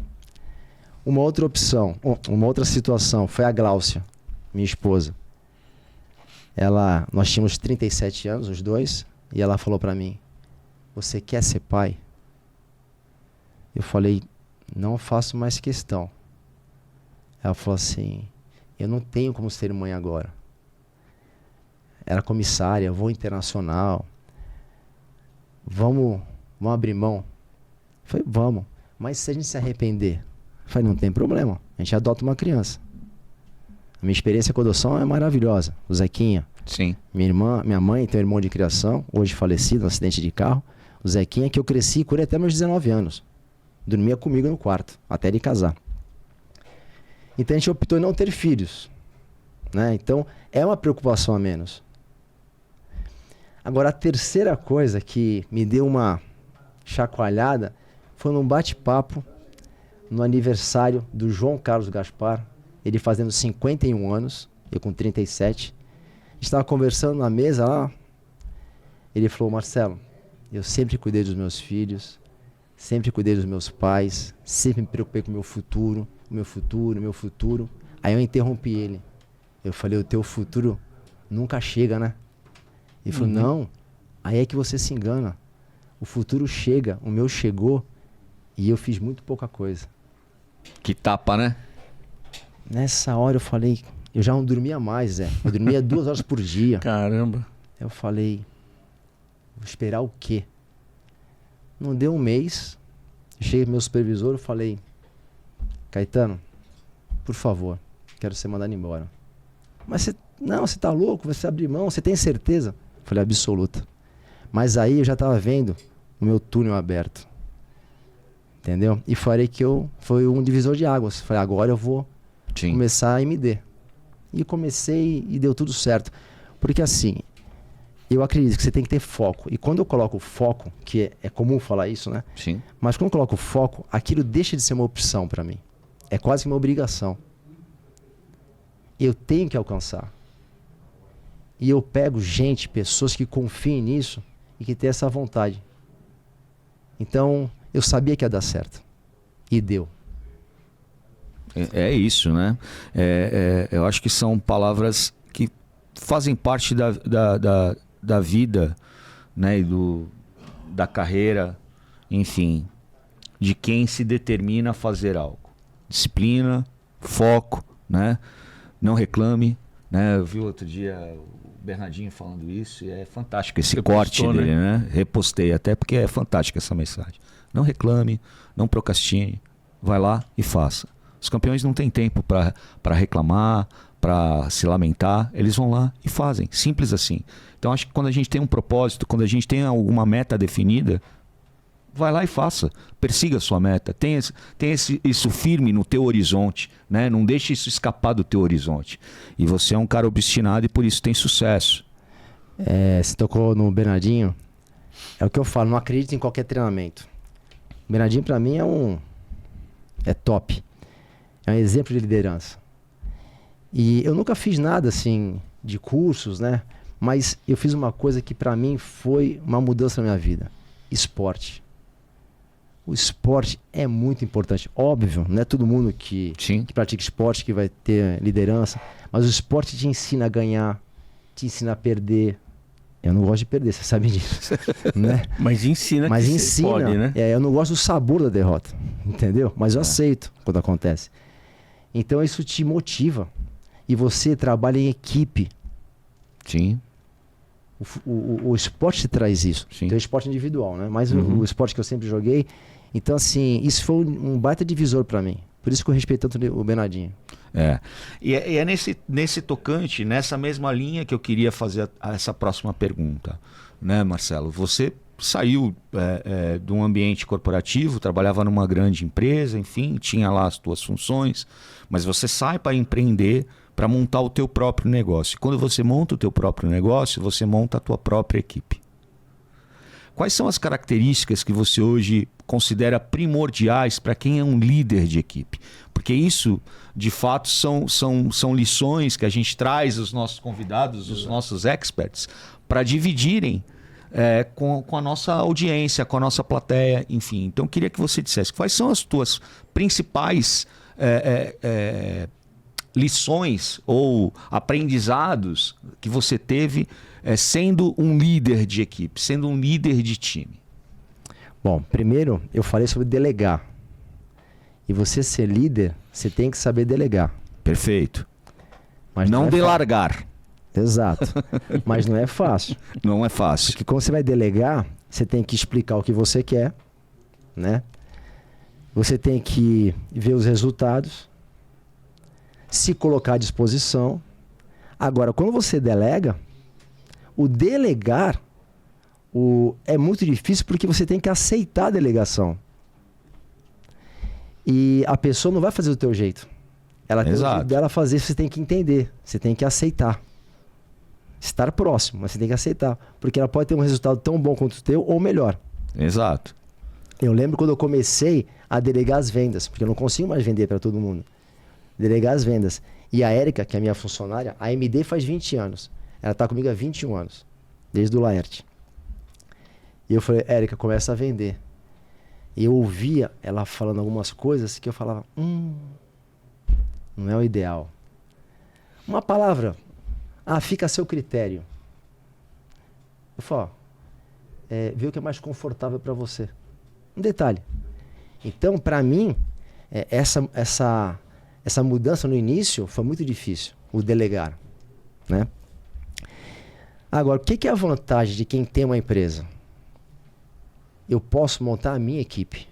Uma outra opção, uma outra situação, foi a Gláucia, minha esposa. Nós tínhamos 37 anos, os dois, e ela falou pra mim, você quer ser pai? Eu falei, não faço mais questão. Ela falou assim, eu não tenho como ser mãe agora. Era comissária, voo internacional. Vamos abrir mão? Eu falei, vamos. Mas se a gente se arrepender? Eu falei, não tem problema. A gente adota uma criança. A minha experiência com adoção é maravilhosa. O Zequinha. Sim. Minha mãe tem um irmão de criação, hoje falecido, num acidente de carro. O Zequinha, que eu cresci com ele até meus 19 anos. Dormia comigo no quarto, até ele casar. Então a gente optou em não ter filhos, né? Então é uma preocupação a menos. Agora a terceira coisa que me deu uma chacoalhada foi num bate-papo no aniversário do João Carlos Gaspar, ele fazendo 51 anos, eu com 37. A gente estava conversando na mesa lá, ele falou, Marcelo, eu sempre cuidei dos meus filhos, sempre cuidei dos meus pais, sempre me preocupei com o meu futuro. Aí eu interrompi ele. Eu falei, o teu futuro nunca chega, né? Ele falou, não, aí é que você se engana. O futuro chega, o meu chegou e eu fiz muito pouca coisa. Que tapa, né? Nessa hora eu falei, eu já não dormia mais, Zé. Eu dormia 2 horas por dia. Caramba. Eu falei, vou esperar o quê? Não deu um mês, eu cheguei pro meu supervisor e falei, Caetano, por favor, quero ser mandado embora. Mas você tá louco, você abrir mão, você tem certeza? Eu falei, absoluta. Mas aí eu já tava vendo o meu túnel aberto. Entendeu? E falei que foi um divisor de águas. Falei, agora eu vou começar a MD. E comecei e deu tudo certo. Porque assim, eu acredito que você tem que ter foco. E quando eu coloco foco, que é comum falar isso, né? Sim. Mas quando eu coloco foco, aquilo deixa de ser uma opção para mim. É quase que uma obrigação. Eu tenho que alcançar. E eu pego pessoas que confiem nisso e que têm essa vontade. Então, eu sabia que ia dar certo. E deu. É isso, né? Eu acho que são palavras que fazem parte da vida, né? E da carreira, enfim, de quem se determina a fazer algo. Disciplina, foco, né? Não reclame, né? Eu vi outro dia o Bernardinho falando isso e é fantástico esse corte dele, né? Repostei até porque é fantástica essa mensagem. Não reclame, não procrastine, vai lá e faça. Os campeões não têm tempo para reclamar, para se lamentar, eles vão lá e fazem, simples assim. Então acho que quando a gente tem um propósito, quando a gente tem alguma meta definida, vai lá e faça, persiga a sua meta, tenha isso firme no teu horizonte, né? Não deixe isso escapar do teu horizonte. E você é um cara obstinado e por isso tem sucesso. Você tocou no Bernardinho, é o que eu falo, não acredito em qualquer treinamento. O Bernardinho pra mim é top, é um exemplo de liderança. E eu nunca fiz nada assim de cursos, né? Mas eu fiz uma coisa que pra mim foi uma mudança na minha vida: esporte. O esporte é muito importante. Óbvio, não é todo mundo que pratica esporte que vai ter liderança, mas o esporte te ensina a ganhar, te ensina a perder. Eu não gosto de perder, você sabe disso, né? Mas ensina que você pode, né? Eu não gosto do sabor da derrota, entendeu? Mas eu aceito quando acontece. Então isso te motiva. E você trabalha em equipe. Sim. O esporte te traz isso. Sim. Tem o esporte individual, né? Mas o esporte que eu sempre joguei. Então, assim, isso foi um baita divisor pra mim. Por isso que eu respeito tanto o Bernardinho. E é nesse tocante, nessa mesma linha que eu queria fazer essa próxima pergunta, né, Marcelo? Você saiu de um ambiente corporativo, trabalhava numa grande empresa, enfim, tinha lá as tuas funções, mas você sai para empreender, para montar o teu próprio negócio. E quando você monta o teu próprio negócio, você monta a tua própria equipe. Quais são as características que você hoje considera primordiais para quem é um líder de equipe? Porque isso, de fato, são lições que a gente traz aos nossos convidados, os nossos experts, para dividirem com a nossa audiência, com a nossa plateia, enfim. Então, eu queria que você dissesse quais são as tuas principais lições ou aprendizados que você teve sendo um líder de equipe, sendo um líder de time. Bom, primeiro eu falei sobre delegar. E você ser líder, você tem que saber delegar. Perfeito. Mas não delargar. Exato. Mas não é fácil. Não é fácil. Porque quando você vai delegar, você tem que explicar o que você quer, né? Você tem que ver os resultados, se colocar à disposição. Agora, quando você delega, o delegar é muito difícil porque você tem que aceitar a delegação. E a pessoa não vai fazer do teu jeito. Ela tem o jeito dela fazer, você tem que entender, você tem que aceitar. Estar próximo, mas você tem que aceitar. Porque ela pode ter um resultado tão bom quanto o teu ou melhor. Exato. Eu lembro quando eu comecei a delegar as vendas, porque eu não consigo mais vender para todo mundo. Delegar as vendas. E a Érica, que é a minha funcionária, a MD faz 20 anos. Ela está comigo há 21 anos, desde o Laerte. E eu falei, Érica, começa a vender. E eu ouvia ela falando algumas coisas que eu falava, não é o ideal. Uma palavra, fica a seu critério. Eu falo, vê o que é mais confortável para você. Um detalhe. Então, para mim, essa mudança no início foi muito difícil, o delegar, né? Agora, o que é a vantagem de quem tem uma empresa? Eu posso montar a minha equipe.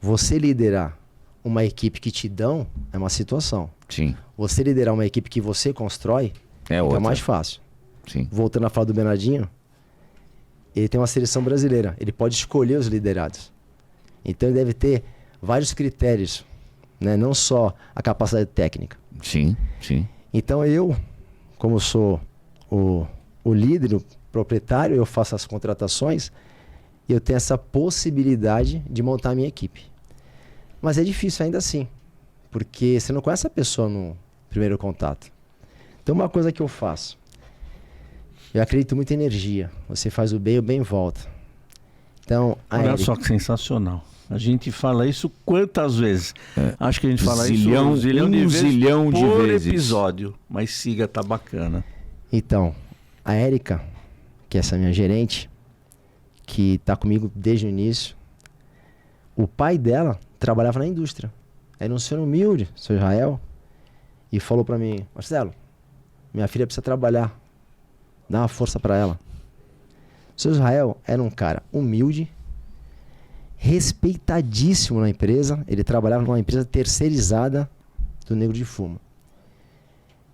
Você liderar uma equipe que te dão é uma situação. Sim. Você liderar uma equipe que você constrói é mais fácil. Sim. Voltando a falar do Bernardinho, ele tem uma seleção brasileira. Ele pode escolher os liderados. Então ele deve ter vários critérios, né? Não só a capacidade técnica. Sim, sim. Então eu, como sou o líder, o proprietário, eu faço as contratações e eu tenho essa possibilidade de montar a minha equipe. Mas é difícil ainda assim, porque você não conhece a pessoa no primeiro contato. Então uma coisa que eu faço, eu acredito muito em energia. Você faz o bem volta. Então, olha só que sensacional. A gente fala isso quantas vezes? Acho que a gente fala isso um zilhão de vezes por episódio. Mas siga, tá bacana. Então, a Érica, que é essa minha gerente, que tá comigo desde o início, o pai dela trabalhava na indústria. Era um senhor humilde, seu Israel, e falou para mim, Marcelo, minha filha precisa trabalhar, dá uma força para ela. O seu Israel era um cara humilde, respeitadíssimo na empresa. Ele trabalhava numa empresa terceirizada do Negro de Fuma.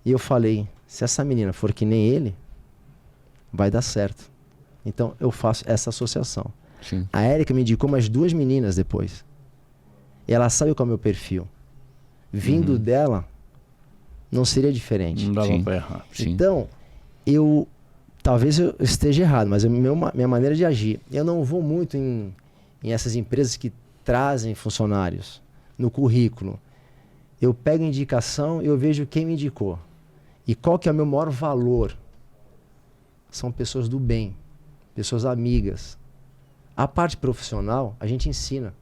E eu falei, se essa menina for que nem ele, vai dar certo. Então eu faço essa associação. Sim. A Érica me indicou mais 2 meninas depois. E ela sabe qual é o meu perfil. Vindo dela, não seria diferente. Não dava pra errar. Então, talvez eu esteja errado, mas é minha maneira de agir. Eu não vou muito em essas empresas que trazem funcionários no currículo. Eu pego indicação e eu vejo quem me indicou. E qual que é o meu maior valor? São pessoas do bem, pessoas amigas. A parte profissional, a gente ensina.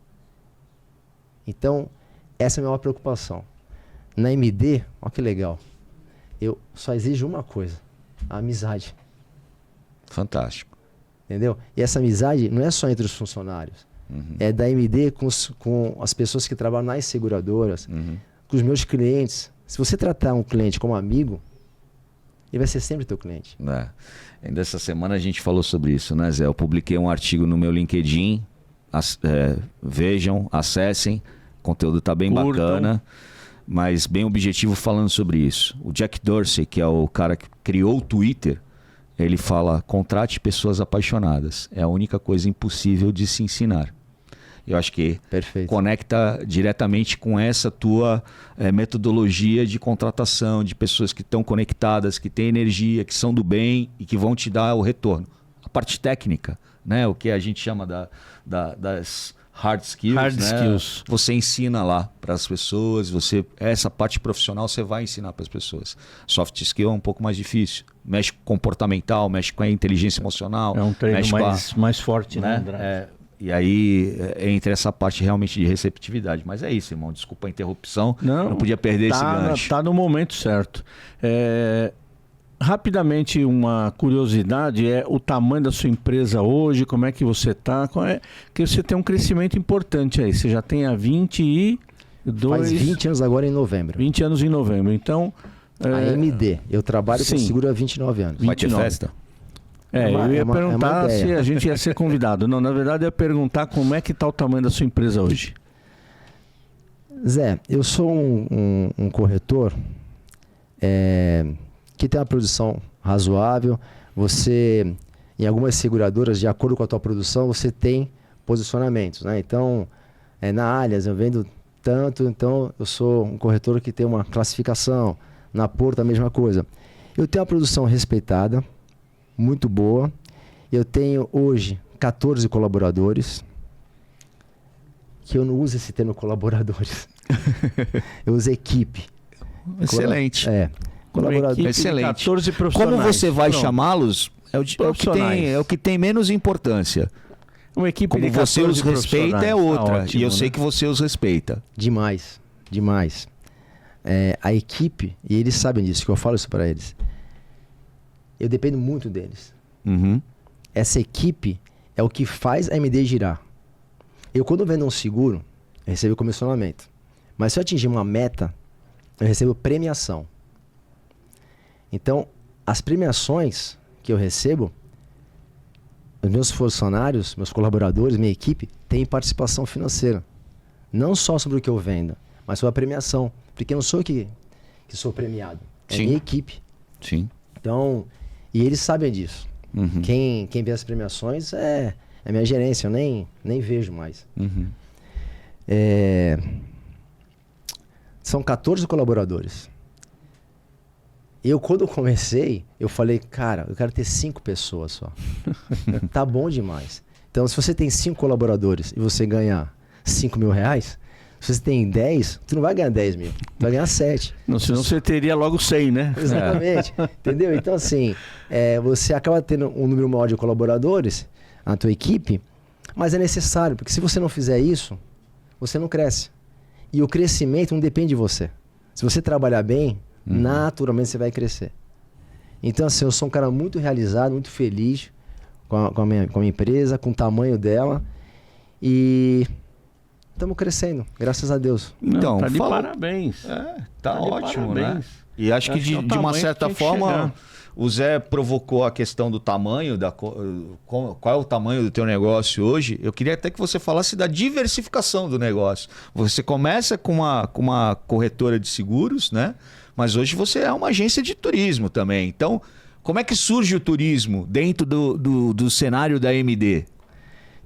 Então, essa é a minha maior preocupação. Na MD, olha que legal, eu só exijo uma coisa, a amizade. Fantástico. Entendeu? E essa amizade não é só entre os funcionários. É da MD com as pessoas que trabalham nas seguradoras, com os meus clientes. Se você tratar um cliente como amigo, ele vai ser sempre teu cliente. Ainda essa semana a gente falou sobre isso, né, Zé? Eu publiquei um artigo no meu LinkedIn. Vejam, acessem. O conteúdo tá bem bacana, mas bem objetivo falando sobre isso. O Jack Dorsey, que é o cara que criou o Twitter, ele fala, contrate pessoas apaixonadas. É a única coisa impossível de se ensinar. Eu acho que conecta diretamente com essa tua metodologia de contratação, de pessoas que estão conectadas, que têm energia, que são do bem e que vão te dar o retorno. A parte técnica, né? O que a gente chama das hard skills. Skills. Você ensina lá para as pessoas, essa parte profissional você vai ensinar para as pessoas. Soft skill é um pouco mais difícil. Mexe com comportamental, mexe com a inteligência emocional. É um treino mais forte, né, André? E aí entra essa parte realmente de receptividade. Mas é isso, irmão. Desculpa a interrupção. Não podia perder esse gancho. Tá no momento certo. rapidamente, uma curiosidade é o tamanho da sua empresa hoje, como é que você está? Que você tem um crescimento importante aí. Você já tem há 22... Faz 20 anos agora em novembro. 20 anos em novembro. Então... A MD. Eu trabalho com seguro há 29 anos. Vai ter festa? Eu ia perguntar se a gente ia ser convidado. Não, na verdade, eu ia perguntar como é que está o tamanho da sua empresa hoje. Zé, eu sou um corretor que tem uma produção razoável. Você, em algumas seguradoras, de acordo com a tua produção, você tem posicionamentos, né? Então, na Allianz eu vendo tanto, então eu sou um corretor que tem uma classificação. Na Porto a mesma coisa. Eu tenho uma produção respeitada, muito boa. Eu tenho hoje 14 colaboradores. Que eu não uso esse termo colaboradores. Eu uso equipe. Excelente. Colaborador. Excelente. 14 profissionais. Como você vai chamá-los, é o que tem menos importância. Uma equipe Como de 14 você os respeita é outra. Ótimo, e eu sei que você os respeita. Demais. Demais. A equipe, e eles sabem disso, que eu falo isso para eles. Eu dependo muito deles. Uhum. Essa equipe é o que faz a MD girar. Eu, quando vendo um seguro, eu recebo comissionamento. Mas se eu atingir uma meta, eu recebo premiação. Então, as premiações que eu recebo, os meus funcionários, meus colaboradores, minha equipe, têm participação financeira. Não só sobre o que eu vendo, mas sobre a premiação. Porque eu não sou eu que sou premiado. É a minha equipe. Sim. Então, e eles sabem disso. Uhum. Quem vê as premiações é minha gerência, eu nem vejo mais. Uhum. São 14 colaboradores. Quando eu comecei, eu falei, cara, eu quero ter 5 pessoas só. Tá bom demais. Então, se você tem 5 colaboradores e você ganhar 5 mil reais, se você tem 10, tu não vai ganhar 10 mil, tu vai ganhar 7. Não, senão você teria logo 100, né? Exatamente. Entendeu? Então, assim, você acaba tendo um número maior de colaboradores na tua equipe, mas é necessário, porque se você não fizer isso, você não cresce. E o crescimento não depende de você. Se você trabalhar bem, naturalmente você vai crescer. Então, assim, eu sou um cara muito realizado, muito feliz com a minha empresa, com o tamanho dela. E estamos crescendo, graças a Deus. Então, tá de parabéns. Tá ótimo, parabéns. Né? E acho que de uma certa forma o Zé provocou a questão do tamanho, qual é o tamanho do teu negócio hoje. Eu queria até que você falasse da diversificação do negócio. Você começa com uma corretora de seguros, né? Mas hoje você é uma agência de turismo também. Então, como é que surge o turismo dentro do cenário da MD?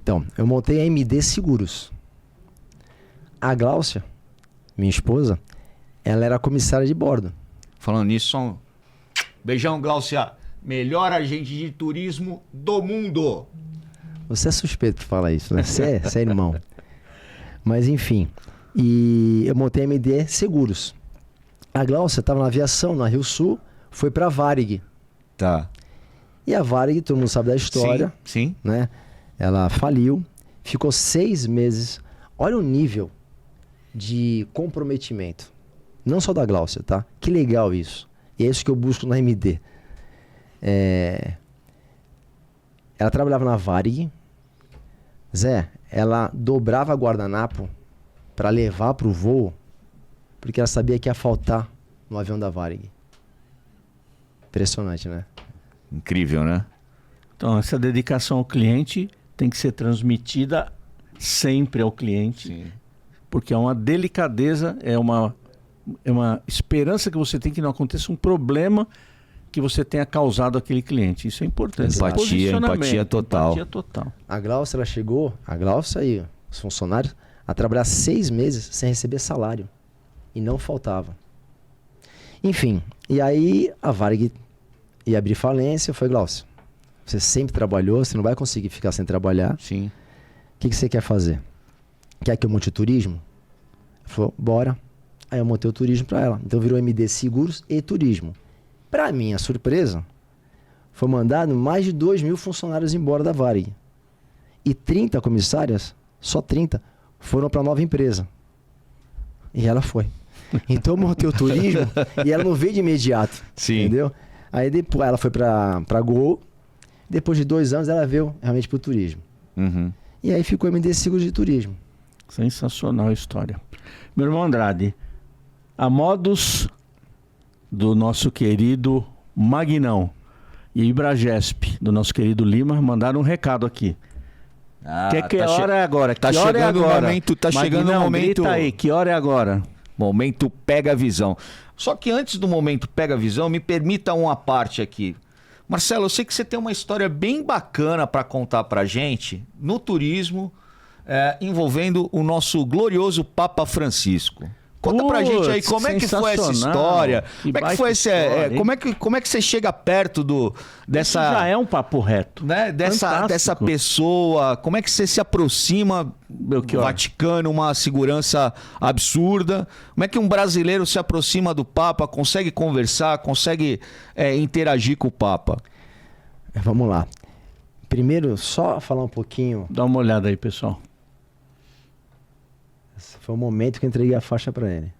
Então, eu montei a MD Seguros. A Gláucia, minha esposa, ela era comissária de bordo. Falando nisso, só um beijão, Gláucia. Melhor agente de turismo do mundo. Você é suspeito de falar isso, né? Você é irmão. Mas enfim, e eu montei a MD Seguros. A Gláucia estava na aviação, na Rio Sul, foi para a Varig. Tá. E a Varig, todo mundo sabe da história. Sim. Né? Ela faliu, ficou 6 meses. Olha o nível de comprometimento. Não só da Gláucia, tá? Que legal isso. E é isso que eu busco na MD. Ela trabalhava na Varig. Zé, ela dobrava guardanapo para levar para o voo, porque ela sabia que ia faltar no avião da Varig. Impressionante, né? Incrível, né? Então, essa dedicação ao cliente tem que ser transmitida sempre ao cliente. Sim. Porque é uma delicadeza, é uma esperança que você tem que não aconteça um problema que você tenha causado àquele cliente. Isso é importante. Empatia total. Empatia total. A Gláucia, ela chegou, a Gláucia e os funcionários, a trabalhar 6 meses sem receber salário. E não faltava. Enfim, e aí a Varig ia abrir falência. Foi, Gláucia, você sempre trabalhou, você não vai conseguir ficar sem trabalhar. Sim. O que você quer fazer? Quer que eu monte o turismo? Ela falou, bora. Aí eu montei o turismo para ela. Então virou MD Seguros e Turismo. Para minha surpresa, foi mandado mais de 2.000 funcionários embora da Varig. E 30 comissárias, só 30, foram para a nova empresa. E ela foi. Então eu montei o turismo e ela não veio de imediato. Sim. Entendeu? Aí depois ela foi pra Gol. Depois de 2 anos ela veio realmente pro turismo. E aí ficou MD Seguros de Turismo. Sensacional a história. Meu irmão Andrade, a modos do nosso querido Magnão e Ibragesp, do nosso querido Lima, mandaram um recado aqui. Que hora é agora? Tá que hora chegando é agora? o momento, tá Magnão, chegando o momento. Grita aí, que hora é agora? Momento Pega a Visão. Só que antes do momento Pega a Visão, me permita uma parte aqui. Marcelo, eu sei que você tem uma história bem bacana para contar pra gente no turismo, envolvendo o nosso glorioso Papa Francisco. Conta pra gente aí como é que foi essa história, como é que foi como é que você chega perto dessa... Isso já é um papo reto. Né, dessa pessoa, como é que você se aproxima do Vaticano, uma segurança absurda, como é que um brasileiro se aproxima do Papa, consegue conversar, consegue interagir com o Papa? Vamos lá. Primeiro, só falar um pouquinho... Dá uma olhada aí, pessoal. Esse foi o momento que eu entreguei a faixa para ele.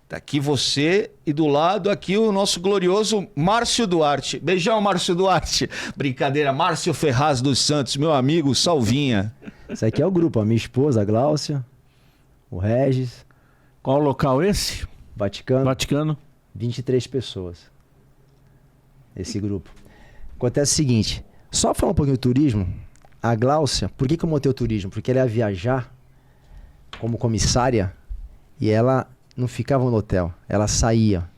Tá aqui você e do lado aqui o nosso glorioso Márcio Duarte. Beijão, Márcio Duarte. Brincadeira, Márcio Ferraz dos Santos, meu amigo, Salvinha. Esse aqui é o grupo, a minha esposa, a Gláucia, o Regis. Qual local esse? Vaticano. 23 pessoas. Esse grupo. Acontece o seguinte, só falar um pouquinho do turismo, a Gláucia, por que eu montei o turismo? Porque ela ia viajar como comissária e ela não ficava no hotel, ela saía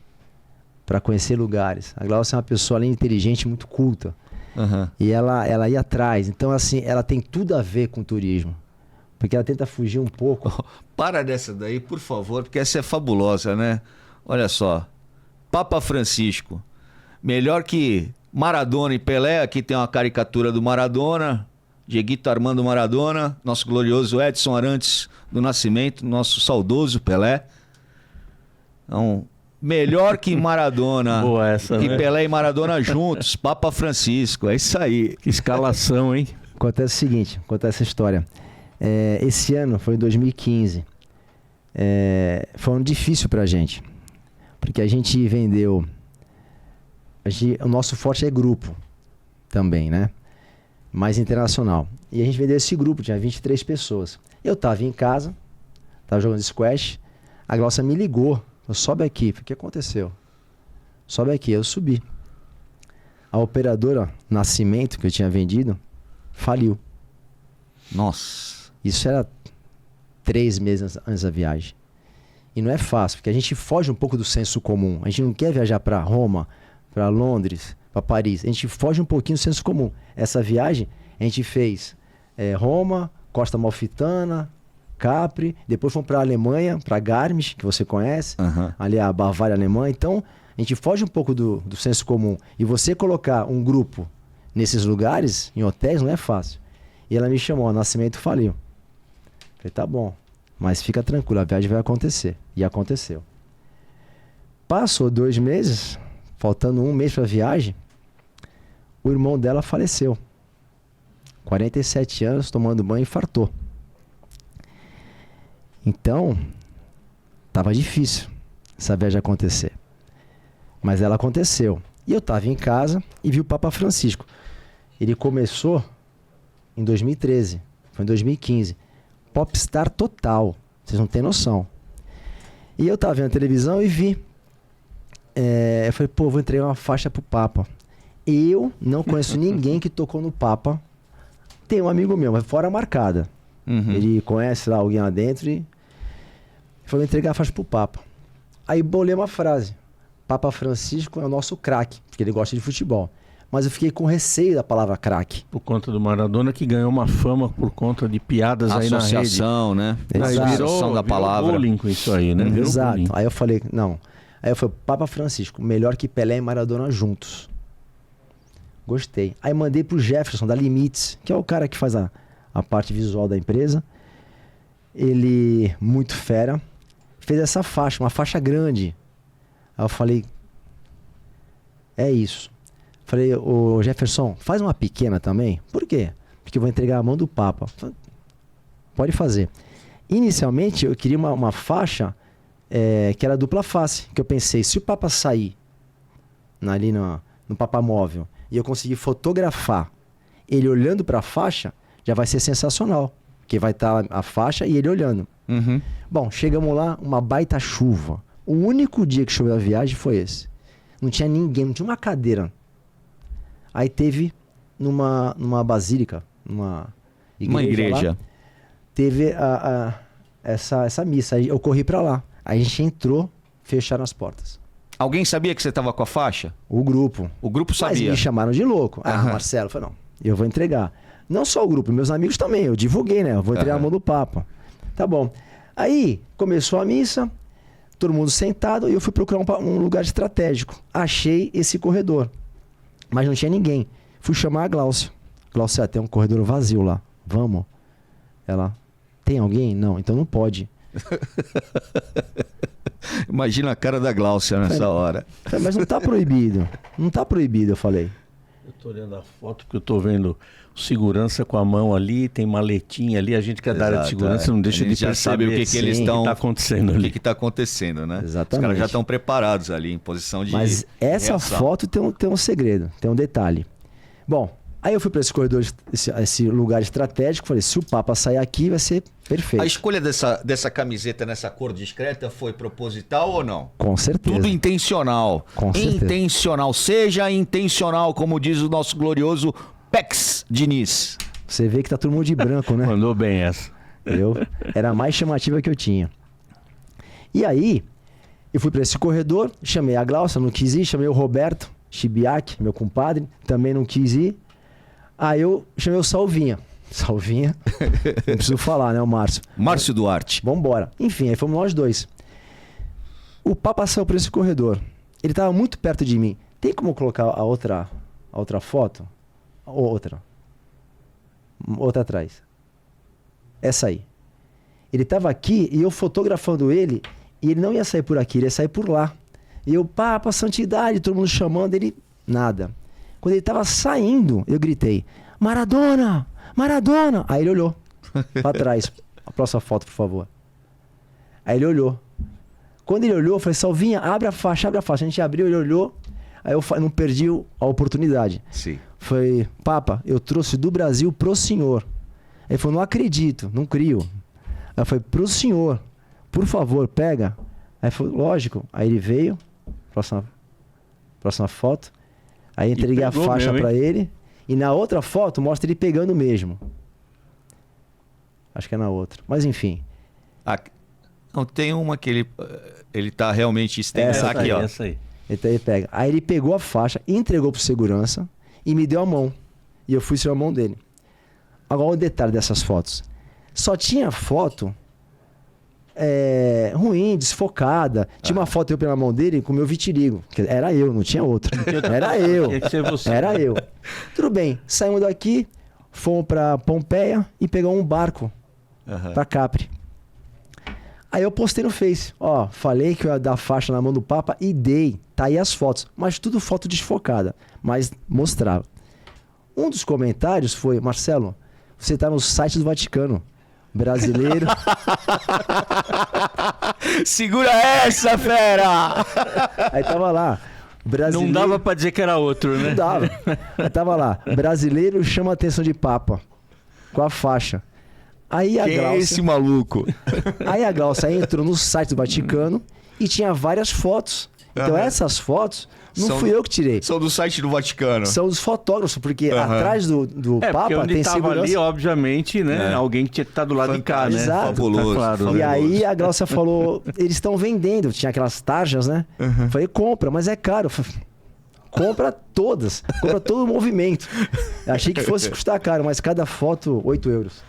para conhecer lugares. A Gláucia é uma pessoa, além de inteligente, muito culta. E ela ia atrás. Então, assim, ela tem tudo a ver com o turismo. Porque ela tenta fugir um pouco. Para dessa daí, por favor, porque essa é fabulosa, né? Olha só. Papa Francisco. Melhor que Maradona e Pelé. Aqui tem uma caricatura do Maradona. Dieguito Armando Maradona. Nosso glorioso Edson Arantes do Nascimento. Nosso saudoso Pelé. Então, melhor que Maradona. Boa essa, que né? Pelé e Maradona juntos. Papa Francisco. É isso aí. Que escalação, hein? Acontece o seguinte, acontece essa história. Esse ano foi em 2015. Foi um ano difícil pra gente. Porque a gente vendeu... o nosso forte é grupo também, né? Mais internacional. E a gente vendeu esse grupo, tinha 23 pessoas. Eu tava em casa, tava jogando squash, a Glaucia me ligou. Sobe aqui. O que aconteceu? Sobe aqui. Eu subi. A operadora Nascimento, que eu tinha vendido, faliu. Nossa. Isso era 3 meses antes da viagem. E não é fácil, porque a gente foge um pouco do senso comum. A gente não quer viajar para Roma, para Londres, para Paris. A gente foge um pouquinho do senso comum. Essa viagem a gente fez Roma, Costa Amalfitana, Capri, depois fomos para a Alemanha, para Garmisch, que você conhece, ali a Bavária alemã. Então, a gente foge um pouco do senso comum. E você colocar um grupo nesses lugares, em hotéis, não é fácil. E ela me chamou, o Nascimento faliu. Falei, tá bom, mas fica tranquilo, a viagem vai acontecer. E aconteceu. Passou 2 meses, faltando 1 mês para a viagem, o irmão dela faleceu. 47 anos, tomando banho, infartou. Então, tava difícil essa viagem acontecer. Mas ela aconteceu. E eu tava em casa e vi o Papa Francisco. Ele começou em 2013, foi em 2015. Popstar total, vocês não têm noção. E eu tava vendo a televisão e vi. Eu falei, pô, vou entregar uma faixa pro Papa. Eu não conheço ninguém que tocou no Papa. Tem um amigo meu, mas fora marcada. Ele conhece lá alguém lá dentro e foi entregar a faixa pro Papa. Aí bolei uma frase. Papa Francisco é o nosso craque, porque ele gosta de futebol. Mas eu fiquei com receio da palavra craque. Por conta do Maradona, que ganhou uma fama por conta de piadas aí na rede. Associação, né? Associação da palavra. Bullying com isso aí, né? Exato. Bullying. Aí eu falei, não. Aí eu falei, Papa Francisco, melhor que Pelé e Maradona juntos. Gostei. Aí mandei pro Jefferson, da Limites, que é o cara que faz a parte visual da empresa. Ele, muito fera, fez essa faixa, uma faixa grande. Aí eu falei, é isso. Falei, ô Jefferson, faz uma pequena também. Por quê? Porque eu vou entregar a mão do Papa. Falei, pode fazer. Inicialmente eu queria uma faixa que era dupla face. Que eu pensei, se o Papa sair ali no papamóvel, e eu conseguir fotografar ele olhando para a faixa, já vai ser sensacional. Porque vai estar a faixa e ele olhando. Uhum. Bom, chegamos lá, uma baita chuva. O único dia que choveu a viagem foi esse. Não tinha ninguém, não tinha uma cadeira. Aí teve numa basílica, numa igreja. Lá, teve essa missa. Aí eu corri para lá. Aí a gente entrou, fecharam as portas. Alguém sabia que você estava com a faixa? O grupo. O grupo sabia. Mas me chamaram de louco. Marcelo, eu falei, não, eu vou entregar. Não só o grupo, meus amigos também. Eu divulguei, né? Eu vou entregar a mão do Papa. Tá bom. Aí, começou a missa, todo mundo sentado, e eu fui procurar um lugar estratégico. Achei esse corredor, mas não tinha ninguém. Fui chamar a Glaucia. Glaucia, tem um corredor vazio lá. Vamos? Ela, tem alguém? Não, então não pode. Imagina a cara da Glaucia nessa hora. Mas não tá proibido. Não tá proibido, eu falei. Eu tô olhando a foto porque eu tô vendo segurança com a mão ali, tem maletinha ali, a gente que é da área de segurança não deixa de perceber. Já sabe o que eles estão... O que tá acontecendo ali. O que tá acontecendo, né? Exatamente. Os caras já estão preparados ali, em posição de Mas essa reação. foto tem um segredo, tem um detalhe. Bom, aí eu fui para esse corredor, esse lugar estratégico, falei, se o Papa sair aqui vai ser perfeito. A escolha dessa camiseta nessa cor discreta foi proposital ou não? Com certeza. Tudo intencional. Com certeza. Intencional. Seja intencional, como diz o nosso glorioso Pex Diniz. Você vê que tá todo mundo de branco, né? Mandou bem essa. Era a mais chamativa que eu tinha. E aí, eu fui para esse corredor, chamei a Glaucia, não quis ir, chamei o Roberto Chibiac, meu compadre, também não quis ir. Aí eu chamei o Salvinha. Salvinha, não preciso falar, né, o Márcio. Márcio Duarte. Vambora. Enfim, aí fomos nós dois. O Papa saiu por esse corredor. Ele estava muito perto de mim. Tem como colocar a outra foto? Outra atrás. Essa aí. Ele estava aqui e eu fotografando ele, e ele não ia sair por aqui, ele ia sair por lá. E eu, Papa, santidade, todo mundo chamando, ele, nada. Quando ele estava saindo, eu gritei, Maradona! Maradona! Aí ele olhou para trás. A próxima foto, por favor. Aí ele olhou. Quando ele olhou, eu falei, Salvinha, abre a faixa. A gente abriu, ele olhou. Aí eu não perdi a oportunidade. Sim. Foi, Papa, eu trouxe do Brasil pro senhor. Ele falou, não acredito, não crio. Aí eu falei, pro senhor, por favor, pega. Aí falou, lógico. Aí ele veio, próxima foto. Aí entreguei a faixa para ele. E na outra foto mostra ele pegando mesmo. Acho que é na outra. Mas enfim. Não, tem uma que ele tá realmente estendendo. Essa aqui, ó. Essa aí. Então ele pega. Aí ele pegou a faixa, entregou pro segurança e me deu a mão. E eu fui sobre a mão dele. Agora o detalhe dessas fotos. Só tinha foto ruim, desfocada. Tinha uma foto eu pela mão dele com o meu vitiligo. Era eu, não tinha outro. Era eu. Tinha que ser você. Era eu. Tudo bem. Saímos daqui, fomos pra Pompeia e pegamos um barco pra Capri. Aí eu postei no Face. Ó, falei que eu ia dar faixa na mão do Papa e dei. Tá aí as fotos. Mas tudo foto desfocada. Mas mostrava. Um dos comentários foi, Marcelo, você tá no site do Vaticano. Brasileiro. Segura essa, fera! Aí tava lá. Brasileiro... Não dava pra dizer que era outro, né? Não dava. Aí tava lá. Brasileiro chama a atenção de Papa. Com a faixa. Aí a Quem Glaucia... é esse maluco? Aí a Glaucia entrou no site do Vaticano e tinha várias fotos. Então essas fotos não fui eu que tirei. São do site do Vaticano. São dos fotógrafos, porque atrás do Papa onde tem tava segurança. ali, obviamente, né? Alguém que tinha que estar do lado de cá, né? Exato. Fabuloso. Tá claro, E né? aí a Glaucia falou, eles estão vendendo, tinha aquelas tarjas, né? Falei, compra, mas é caro. Compra todas, compra todo o movimento. Achei que fosse custar caro, mas cada foto, 8 euros.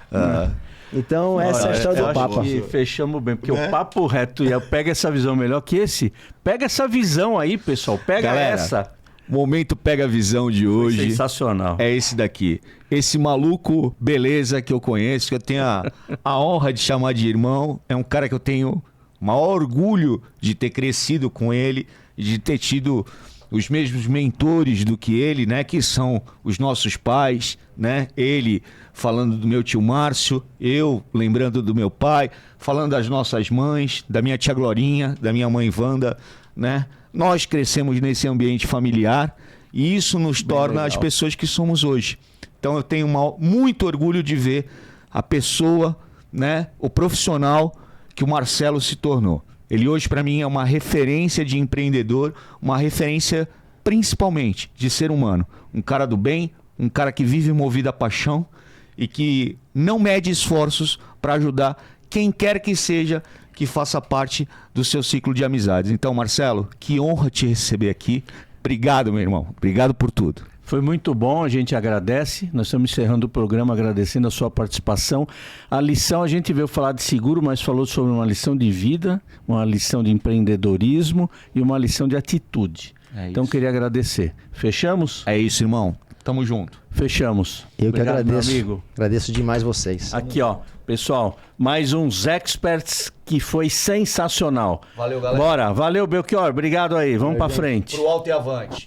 Então essa é a história do Papa. Acho que fechamos bem, porque o papo reto pega essa visão melhor que esse. Pega essa visão aí, pessoal. Pega Galera, essa. Momento Pega a Visão de hoje. Sensacional. É esse daqui. Esse maluco beleza que eu conheço, que eu tenho a honra de chamar de irmão. É um cara que eu tenho o maior orgulho de ter crescido com ele, de ter tido os mesmos mentores do que ele, né? Que são os nossos pais, né? Ele falando do meu tio Márcio, eu lembrando do meu pai, falando das nossas mães, da minha tia Glorinha, da minha mãe Wanda, né? Nós crescemos nesse ambiente familiar e isso nos torna as pessoas que somos hoje. Então eu tenho muito orgulho de ver a pessoa, né, o profissional que o Marcelo se tornou. Ele hoje para mim é uma referência de empreendedor, uma referência principalmente de ser humano. Um cara do bem, um cara que vive movido à paixão e que não mede esforços para ajudar quem quer que seja que faça parte do seu ciclo de amizades. Então, Marcelo, que honra te receber aqui. Obrigado, meu irmão. Obrigado por tudo. Foi muito bom, a gente agradece. Nós estamos encerrando o programa agradecendo a sua participação. A lição, a gente veio falar de seguro, mas falou sobre uma lição de vida, uma lição de empreendedorismo e uma lição de atitude. Então, queria agradecer. Fechamos? É isso, irmão. Tamo junto. Fechamos. Eu Obrigado, que agradeço. meu amigo. Agradeço demais vocês. Aqui, ó. Pessoal, mais uns experts que foi sensacional. Valeu, galera. Bora. Valeu, Belchior. Obrigado aí. Vamos pra frente. Pro alto e avante.